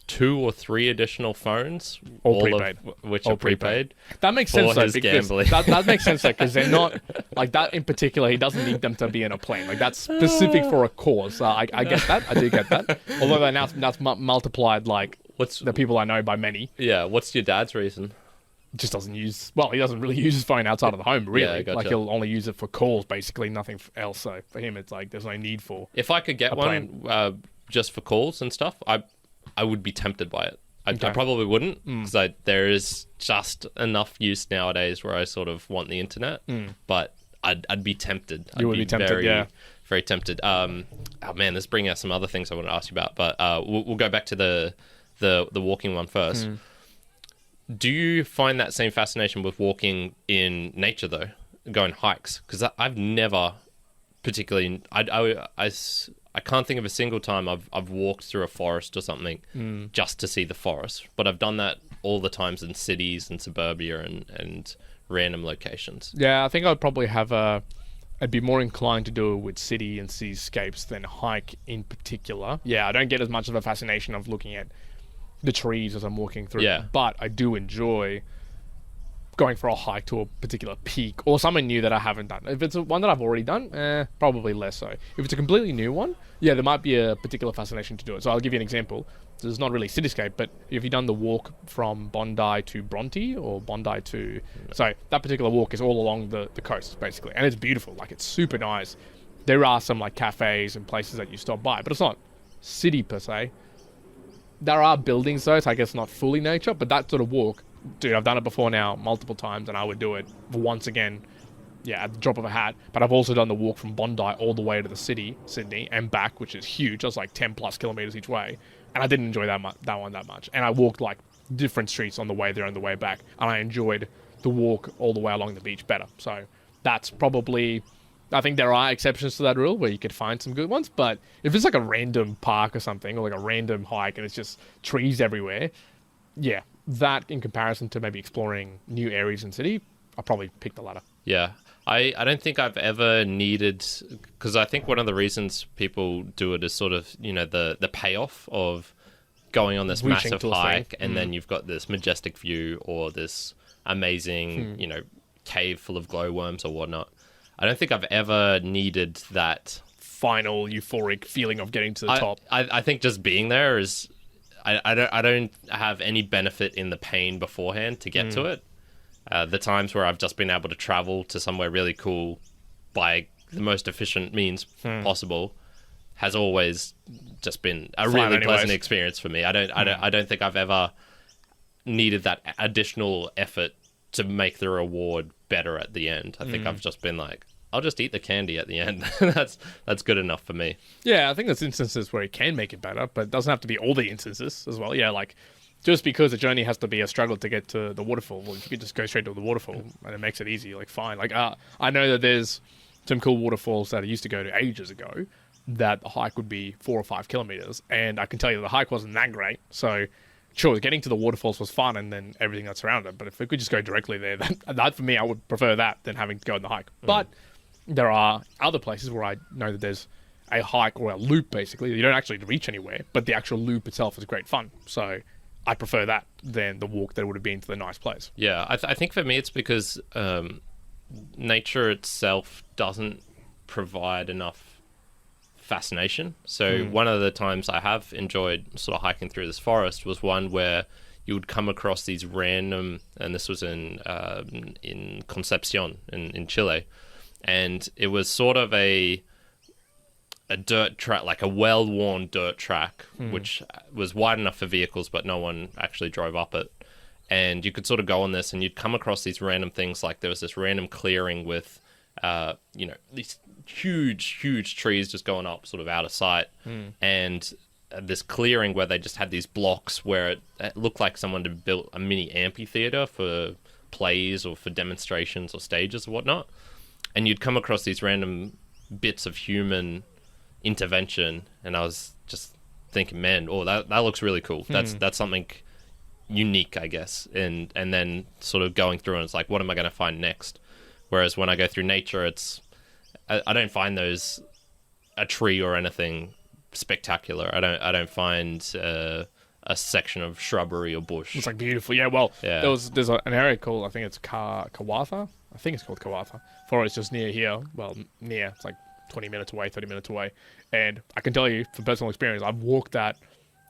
2 or 3 additional phones,
all prepaid,
which are prepaid.
That makes sense though, because
gambling.
that makes sense though, because they're not that in particular. He doesn't need them to be in a plane. That's specific for a cause. I get that. I do get that. Although that's multiplied the people I know by many.
Yeah. What's your dad's reason?
Just doesn't use. Well, he doesn't really use his phone outside of the home. Really,
gotcha.
He'll only use it for calls, basically, nothing else. So for him, it's there's no need for.
If I could get one just for calls and stuff, I would be tempted by it. I probably wouldn't, because there is just enough use nowadays where I sort of want the internet, but I'd be tempted.
You would be tempted, very,
very tempted. Oh man, this brings out some other things I want to ask you about, but we'll go back to the walking one first. Do you find that same fascination with walking in nature though, going hikes? Because I've never particularly. I can't think of a single time I've walked through a forest or something just to see the forest. But I've done that all the times in cities and suburbia and random locations.
Yeah, I think I'd probably I'd be more inclined to do it with city and cityscapes than hike in particular. Yeah, I don't get as much of a fascination of looking at the trees as I'm walking through.
Yeah.
But I do enjoy going for a hike to a particular peak or something new that I haven't done. If it's one that I've already done, probably less so. If it's a completely new one, yeah, there might be a particular fascination to do it. So I'll give you an example. This is not really cityscape, but have you done the walk from Bondi to Bronte or Bondi to... So that particular walk is all along the coast, basically. And it's beautiful. Like, it's super nice. There are some, like, cafes and places that you stop by, but it's not city per se. There are buildings, though, so I guess not fully nature, but that sort of walk... Dude, I've done it before now multiple times, and I would do it once again, yeah, at the drop of a hat. But I've also done the walk from Bondi all the way to the city, Sydney, and back, which is huge. That's like 10 plus kilometers each way, and I didn't enjoy that one that much. And I walked like different streets on the way there and the way back, and I enjoyed the walk all the way along the beach better. So that's probably... I think there are exceptions to that rule where you could find some good ones, but if it's like a random park or something, or like a random hike and it's just trees everywhere, yeah, that in comparison to maybe exploring new areas in city, I'll probably pick the latter.
Yeah. I don't think I've ever needed... Because I think one of the reasons people do it is sort of, you know, the payoff of going on this
Reaching
massive
to a
hike,
thing.
and then you've got this majestic view or this amazing, you know, cave full of glowworms or whatnot. I don't think I've ever needed that...
Final euphoric feeling of getting to the top.
I think just being there is... I don't have any benefit in the pain beforehand to get to it. The times where I've just been able to travel to somewhere really cool by the most efficient means possible has always just been a really pleasant experience for me. I don't think I've ever needed that additional effort to make the reward better at the end. I think I've just been like, I'll just eat the candy at the end. That's good enough for me.
Yeah, I think there's instances where it can make it better, but it doesn't have to be all the instances as well. Yeah, like just because the journey has to be a struggle to get to the waterfall, well, if you could just go straight to the waterfall and it makes it easy, like fine. Like I know that there's some cool waterfalls that I used to go to ages ago that the hike would be 4 or 5 kilometers, and I can tell you the hike wasn't that great. So sure, getting to the waterfalls was fun and then everything that's around it, but if we could just go directly there, that for me, I would prefer that than having to go on the hike. But there are other places where I know that there's a hike or a loop, basically. You don't actually reach anywhere, but the actual loop itself is great fun. So I prefer that than the walk that would have been to the nice place.
Yeah, I think for me it's because nature itself doesn't provide enough fascination. So one of the times I have enjoyed sort of hiking through this forest was one where you would come across these random, and this was in Concepcion in Chile. And it was sort of a dirt track, like a well-worn dirt track, which was wide enough for vehicles, but no one actually drove up it. And you could sort of go on this, and you'd come across these random things, like there was this random clearing with, you know, these huge trees just going up, sort of out of sight, and this clearing where they just had these blocks where it looked like someone had built a mini amphitheater for plays or for demonstrations or stages or whatnot. And you'd come across these random bits of human intervention, and I was just thinking, man, that looks really cool. That's something unique, I guess. And then sort of going through, and it's like, what am I going to find next? Whereas when I go through nature, I don't find those a tree or anything spectacular. I don't find a section of shrubbery or bush.
It's like beautiful. Yeah, well, there's an area called, I think it's Kawatha. I think it's called Kawatha. Forest just near here. Well, near. It's like 20 minutes away, 30 minutes away. And I can tell you from personal experience, I've walked that,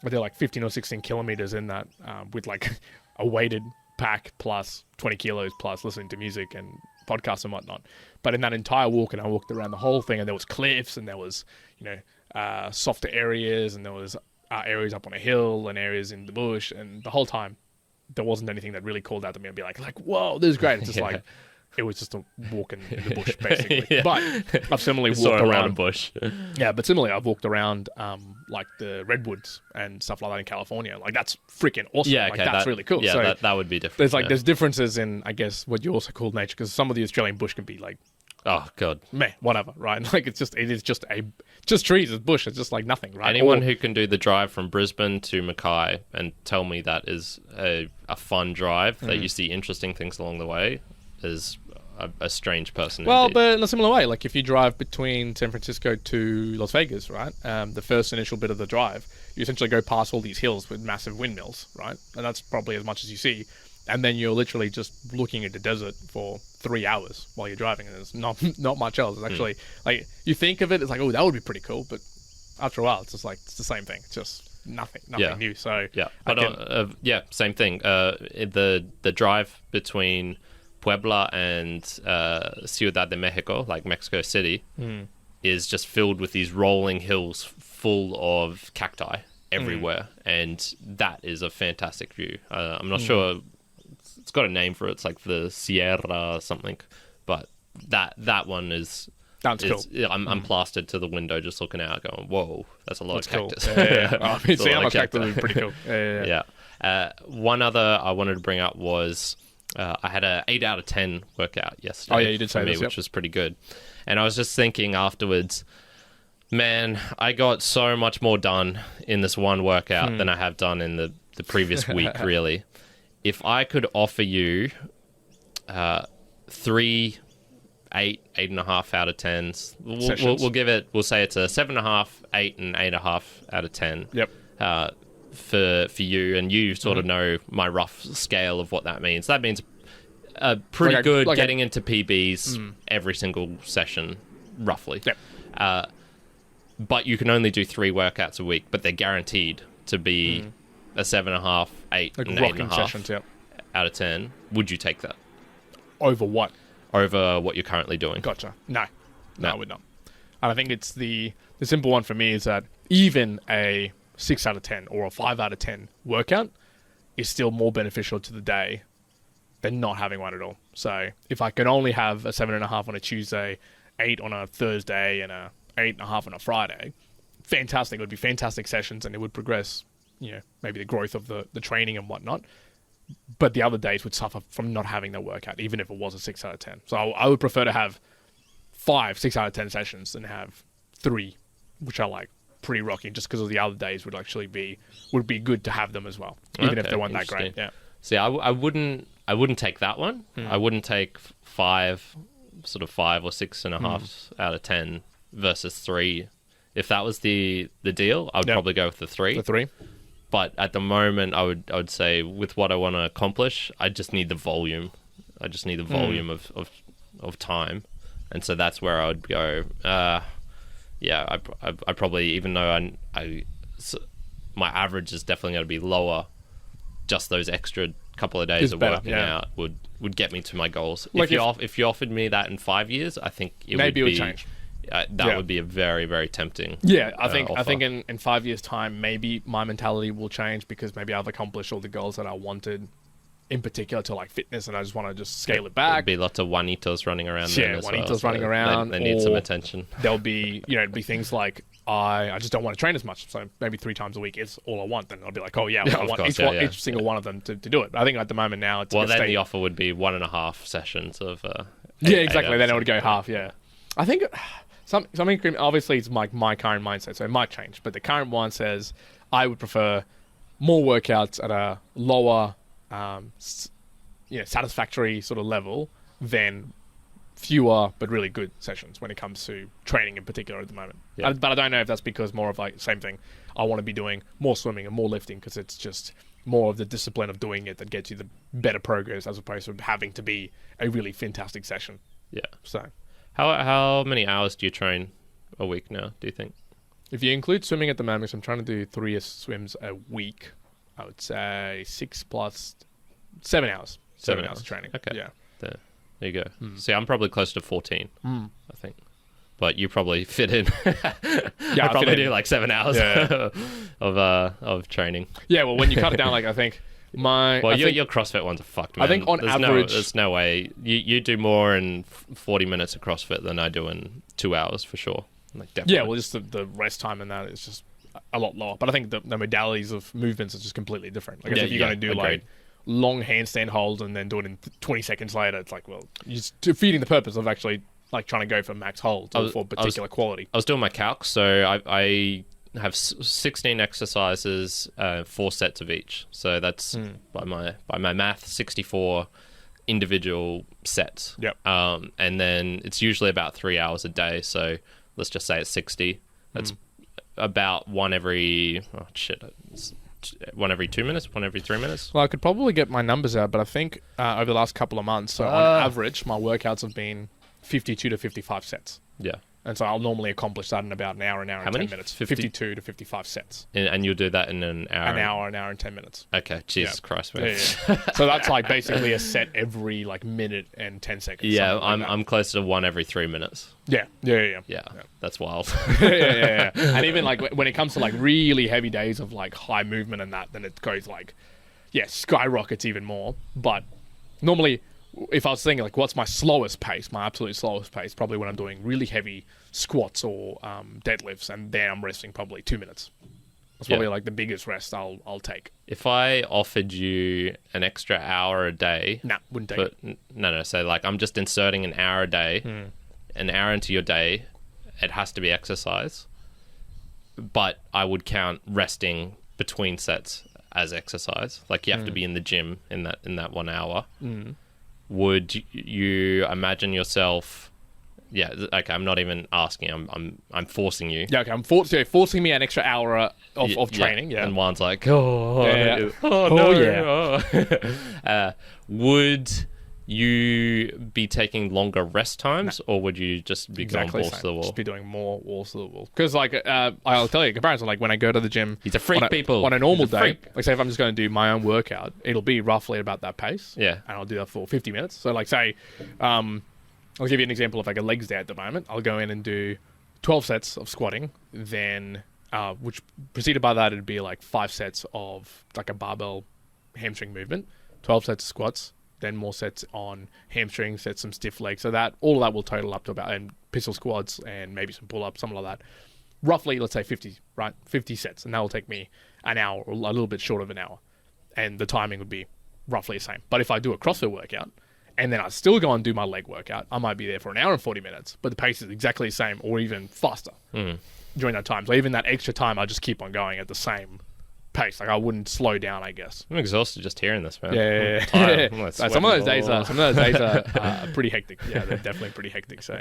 I did like 15 or 16 kilometers in that with like a weighted pack plus 20 kilos plus listening to music and podcasts and whatnot. But in that entire walk, and I walked around the whole thing, and there was cliffs, and there was, you know, softer areas, and there was areas up on a hill and areas in the bush, and the whole time there wasn't anything that really called out to me and be like, whoa, this is great. It's just like, it was just a walk in the bush, basically. But I've similarly walked around
a bush.
Yeah, but similarly, I've walked around like the redwoods and stuff like that in California. Like, that's freaking awesome.
Yeah,
like, that's really cool.
Yeah,
so
that would be different.
There's like there's differences in, I guess, what you also call nature, because some of the Australian bush can be like,
oh god,
meh, whatever, right? Like, it is just trees, it's bush, it's just like nothing, right?
Anyone who can do the drive from Brisbane to Mackay and tell me that is a fun drive, that you see interesting things along the way, is a strange person.
Well,
indeed.
but in a similar way, like if you drive between San Francisco to Las Vegas, right? The first initial bit of the drive, you essentially go past all these hills with massive windmills, right? And that's probably as much as you see. And then you're literally just looking at the desert for 3 hours while you're driving, and there's not much else. It's actually like you think of it, it's like, oh, that would be pretty cool, but after a while, it's just like it's the same thing. It's just nothing new. So
yeah, but same thing. The drive between Puebla and Ciudad de Mexico, like Mexico City, is just filled with these rolling hills full of cacti everywhere, and that is a fantastic view. I'm not sure. It's got a name for it. It's like the Sierra or something, but that one is...
That's cool.
I'm plastered to the window just looking out going, whoa, that's a lot of cactus.
Cool. Yeah. I mean, Sienna cactus is pretty cool.
Yeah. One other I wanted to bring up was I had a 8 out of 10 workout yesterday.
Oh, yeah, you did say
me,
this,
which was pretty good. And I was just thinking afterwards, man, I got so much more done in this one workout than I have done in the previous week, really. If I could offer you 3 8.5 out of 10s, we'll give it. We'll say it's a 7.5, 8, and 8.5 out of 10.
Yep.
For you, and you sort of know my rough scale of what that means. That means pretty good getting into PBs every single session, roughly.
Yep.
But you can only do 3 workouts a week, but they're guaranteed to be a 7.5, 8,
like
and
rocking
8.5
sessions, yep.
out of 10. Would you take that
Over what?
over what you're currently doing?
Gotcha. No, I would not. And I think it's the simple one for me is that even a 6 out of 10 or a 5 out of 10 workout is still more beneficial to the day than not having one at all. So if I can only have a 7.5 on a Tuesday, 8 on a Thursday, and a 8.5 on a Friday, fantastic. It would be fantastic sessions, and it would progress, maybe the growth of the training and whatnot. But the other days would suffer from not having the workout, even if it was a 6 out of 10. So I would prefer to have 5 6 out of 10 sessions than have 3, which are like pretty rocky, just because of the other days would be good to have them as well, even if they weren't that great. Yeah.
See, I wouldn't take that one. I wouldn't take 5 or 6.5 out of 10 versus 3. If that was the deal, I would probably go with the 3.
The 3.
But at the moment, I would say with what I want to accomplish, I just need the volume. I just need the volume of time, and so that's where I would go. I probably, even though my average is definitely going to be lower, just those extra couple of days of working out would get me to my goals.
Like
if you offered me that in 5 years, I think it would change. That would be a very, very tempting.
Yeah, I think in 5 years' time, maybe my mentality will change because maybe I've accomplished all the goals that I wanted, in particular to like fitness, and I just want to just scale it back.
There'll be lots of Juanitos running around.
Yeah, Juanitos running around.
They need some attention.
There'll be, it'd be things like I just don't want to train as much, so maybe 3 times a week is all I want. Then I'll be like, oh yeah, I want each single one of them to do it. But I think at the moment now, it's
then the offer would be 1.5 sessions of.
Exactly. Then it would go half. Yeah, I think. Something obviously it's my current mindset, so it might change. But the current one says I would prefer more workouts at a lower, satisfactory sort of level than fewer but really good sessions when it comes to training in particular at the moment. Yeah. But I don't know if that's because more of like same thing. I want to be doing more swimming and more lifting because it's just more of the discipline of doing it that gets you the better progress as opposed to having to be a really fantastic session.
Yeah.
So.
How many hours do you train a week now, do you think?
If you include swimming at the moment, I'm trying to do 3 swims a week. I would say 6 plus 7 hours. 7 hours of training.
Okay.
Yeah.
There you go. See, I'm probably close to 14, I think. But you probably fit in. I probably do like 7 hours of training.
Yeah, well, when you cut it down, like I think...
your CrossFit ones are fucked, man.
I think on average...
there's no way. You do more in 40 minutes of CrossFit than I do in 2 hours, for sure. Like, definitely. Yeah, well, just the rest time in that is just a lot lower. But I think the modalities of movements are just completely different. Like, if you're going to do, like, long handstand holds and then do it in 20 seconds later, it's like, well, you're just defeating the purpose of actually, like, trying to go for max holds or for particular quality. I was doing my calcs, so I have 16 exercises, 4 sets of each. So that's by my math, 64 individual sets.
Yep.
And then it's usually about 3 hours a day. So let's just say it's 60. That's about one every 1 every 2 minutes, 1 every 3 minutes.
Well, I could probably get my numbers out, but I think over the last couple of months, so on average, my workouts have been 52 to 55 sets.
Yeah.
And so I'll normally accomplish that in about an hour and
How
10
many?
minutes.
50?
52 to 55 sets.
And you'll do that in an hour?
An hour and 10 minutes.
Okay, Jesus Christ, man.
Yeah. So that's like basically a set every like minute and 10 seconds.
Yeah,
something like
I'm closer to 1 every 3 minutes.
Yeah,
That's wild.
yeah. And even like when it comes to like really heavy days of like high movement and that, then it goes like, skyrockets even more. But normally, if I was thinking like what's my slowest pace, my absolute slowest pace, probably when I'm doing really heavy squats or deadlifts, and then I'm resting probably 2 minutes. That's probably like the biggest rest I'll take.
If I offered you an extra hour a day...
Nah, wouldn't take it.
No. So like I'm just inserting an hour a day, an hour into your day, it has to be exercise. But I would count resting between sets as exercise. Like you have to be in the gym in that 1 hour. Would you imagine yourself... Yeah, okay, I'm not even asking. I'm forcing you.
Yeah, okay, I'm forcing me an extra hour of training. Yeah,
and Juan's like,
no.
Would you be taking longer rest times, or would you just be going balls to the wall?
Just be doing more walls to the wall. Because like I'll tell you a comparison. Like when I go to the gym,
he's a freak. People
on a normal day. Like say if I'm just going to do my own workout, it'll be roughly about that pace.
Yeah,
and I'll do that for 50 minutes. So like say, I'll give you an example of like a legs day at the moment. I'll go in and do 12 sets of squatting, then which preceded by that it'd be like 5 sets of like a barbell hamstring movement, 12 sets of squats, then more sets on hamstrings, sets some stiff legs. So that all of that will total up to about, and pistol squats and maybe some pull-ups, something like that. Roughly, let's say 50, right? 50 sets, and that will take me an hour or a little bit short of an hour, and the timing would be roughly the same. But if I do a CrossFit workout, and then I still go and do my leg workout, I might be there for an hour and 40 minutes, but the pace is exactly the same or even faster during that time. So even that extra time, I just keep on going at the same pace. Like I wouldn't slow down, I guess.
I'm exhausted just hearing this, man.
Yeah. Some of those days are pretty hectic. Yeah, they're definitely pretty hectic. So,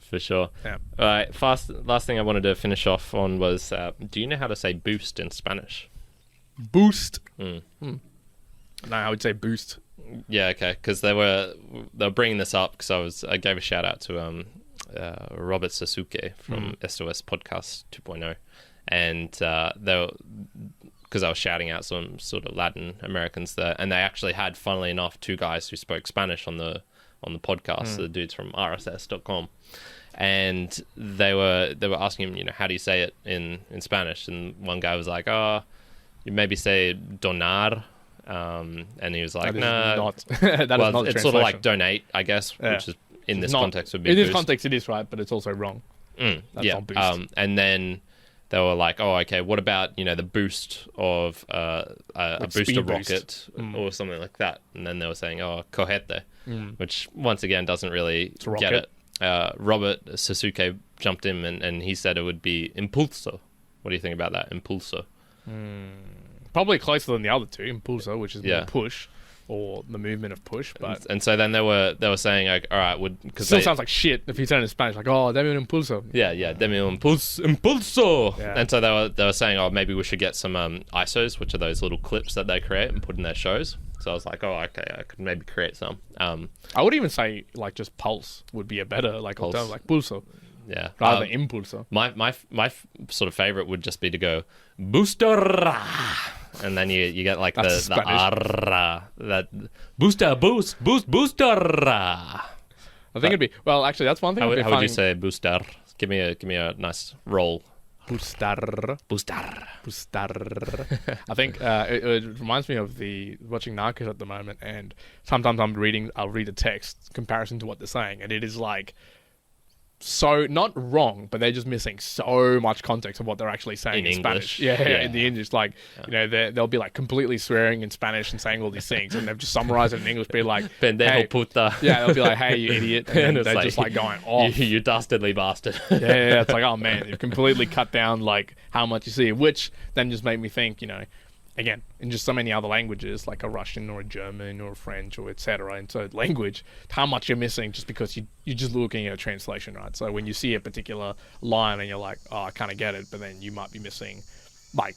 for sure. Yeah. All right. Last thing I wanted to finish off on was, do you know how to say boost in Spanish?
Boost. No, I would say boost.
Yeah, okay, because they were bringing this up because I gave a shout out to Robert Sasuke from SOS Podcast 2.0, and because I was shouting out some sort of Latin Americans there, and they actually had, funnily enough, 2 guys who spoke Spanish on the podcast, the dudes from RSS.com, and they were asking him, how do you say it in Spanish, and one guy was like, you maybe say donar. And he was like, "No, it's sort of like donate, I guess, which is in this context would be
in
boost.
This context it is right, but it's also wrong. That's not boost.
And then they were like, "Oh, okay. What about the boost of a booster rocket or something like that?" And then they were saying, "Oh, cohete," which once again doesn't really get it. Robert Sasuke jumped in and he said it would be impulso. What do you think about that, impulso?
Probably closer than the other two, impulso, which is more push, or the movement of push. But
and so then they were saying like, all right, because
still sounds like shit if you say it in Spanish, like, oh, deme un impulso.
Yeah, deme un impulso. Yeah. And so they were saying, oh, maybe we should get some ISOs, which are those little clips that they create and put in their shows. So I was like, oh, okay, I could maybe create some.
I would even say like just pulse would be a better like alternative, like pulso.
Yeah,
rather than impulso.
My sort of favorite would just be to go booster, and then you get like the arra, that booster booster.
I think it'd be actually that's one thing.
How would you say booster? Give me a nice roll.
Booster. I think it reminds me of watching Narcos at the moment, and sometimes I'll read a text comparison to what they're saying, and it is like. So not wrong, but they're just missing so much context of what they're actually saying in Spanish. Yeah, in the English, like they'll be like completely swearing in Spanish and saying all these things, and they've just summarized it in English, be like,
"Pendejo
hey,
puta."
Yeah, they'll be like, "Hey, you idiot," and they're just like going off.
You dastardly bastard.
Yeah, it's like, oh man, you've completely cut down like how much you see, which then just made me think, again, in just so many other languages, like a Russian or a German or a French or etc. And so language, how much you're missing just because you're just looking at a translation, right? So when you see a particular line and you're like, oh, I kind of get it, but then you might be missing like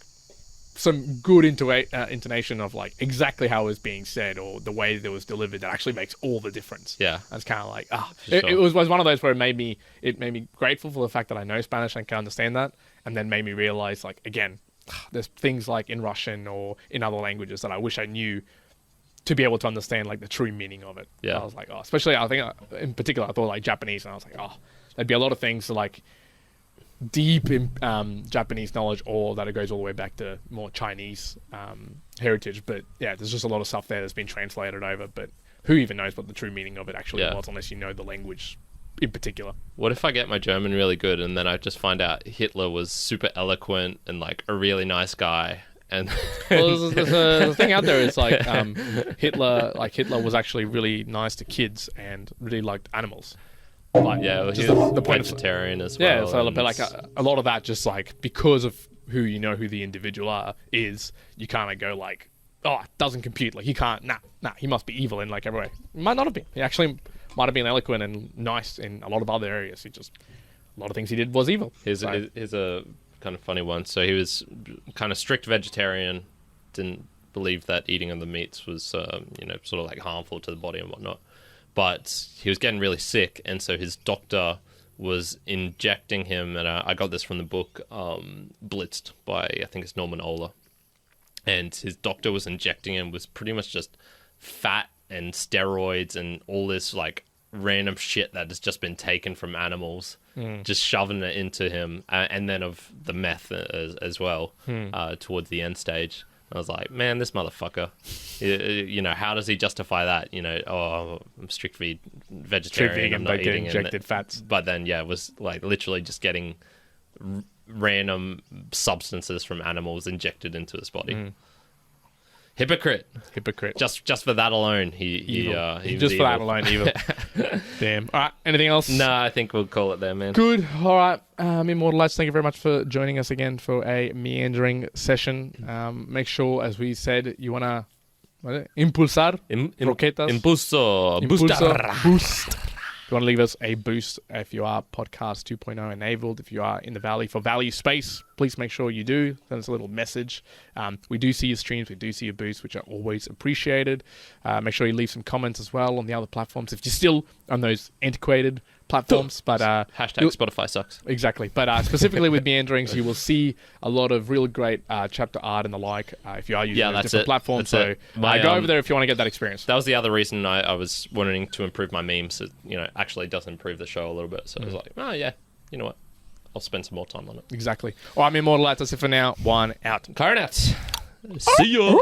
some good intonation of like exactly how it was being said or the way that it was delivered that actually makes all the difference.
Yeah.
It's kind of like,
sure.
it was one of those where it made me grateful for the fact that I know Spanish and can understand that, and then made me realize, like, again, there's things like in Russian or in other languages that I wish I knew to be able to understand like the true meaning of it.
Yeah.
I was like, especially I think in particular I thought like Japanese, and I was like, there'd be a lot of things like deep in Japanese knowledge, or that it goes all the way back to more Chinese heritage. But yeah, there's just a lot of stuff there that's been translated over, but who even knows what the true meaning of it actually was unless you know the language in particular.
What if I get my German really good and then I just find out Hitler was super eloquent and like a really nice guy? And
well, there's a thing out there. It's like Hitler was actually really nice to kids and really liked animals. Like,
yeah, he's
the point
vegetarian as well.
Yeah, so but like a lot of that, just like because of who the individual is, you kind of go like, it doesn't compute. Like he can't. Nah, he must be evil in like every way. He might not have been. He actually might have been eloquent and nice in a lot of other areas. A lot of things he did was evil.
Here's a kind of funny one. So he was kind of strict vegetarian, didn't believe that eating of the meats was, sort of like harmful to the body and whatnot. But he was getting really sick, and so his doctor was injecting him, and I got this from the book Blitzed by, I think it's Norman Ohler. And his doctor was injecting him with pretty much just fat and steroids and all this like random shit that has just been taken from animals, just shoving it into him, and then of the meth as well towards the end stage. I was like, man, this motherfucker, how does he justify that? I'm strict vegetarian, I'm not eating
injected fats.
But then, it was like literally just getting random substances from animals injected into his body. Hypocrite. Just for that alone, he was
just for that alone, evil. Damn. All right. Anything else?
No, I think we'll call it there, man.
Good. All right. Immortalites, thank you very much for joining us again for a meandering session. Make sure, as we said, you wanna impulsar roquetas.
Impulso.
Boost. If you want to leave us a boost, if you are podcast 2.0 enabled, if you are in the Valley for value space, please make sure you do. Send us a little message. We do see your streams. We do see your boosts, which are always appreciated. Make sure you leave some comments as well on the other platforms if you're still on those antiquated platforms. But
hashtag Spotify sucks.
Exactly. But specifically with Meanderings, you will see a lot of real great chapter art and the like if you are using different platforms. So go over there if you want to get that experience.
That was the other reason I was wanting to improve my memes. It, actually does improve the show a little bit. So I was like, oh yeah, you know what? I'll spend some more time on it.
Exactly. All right, Immortalites, that's it for now. One out.
Current out. See ya.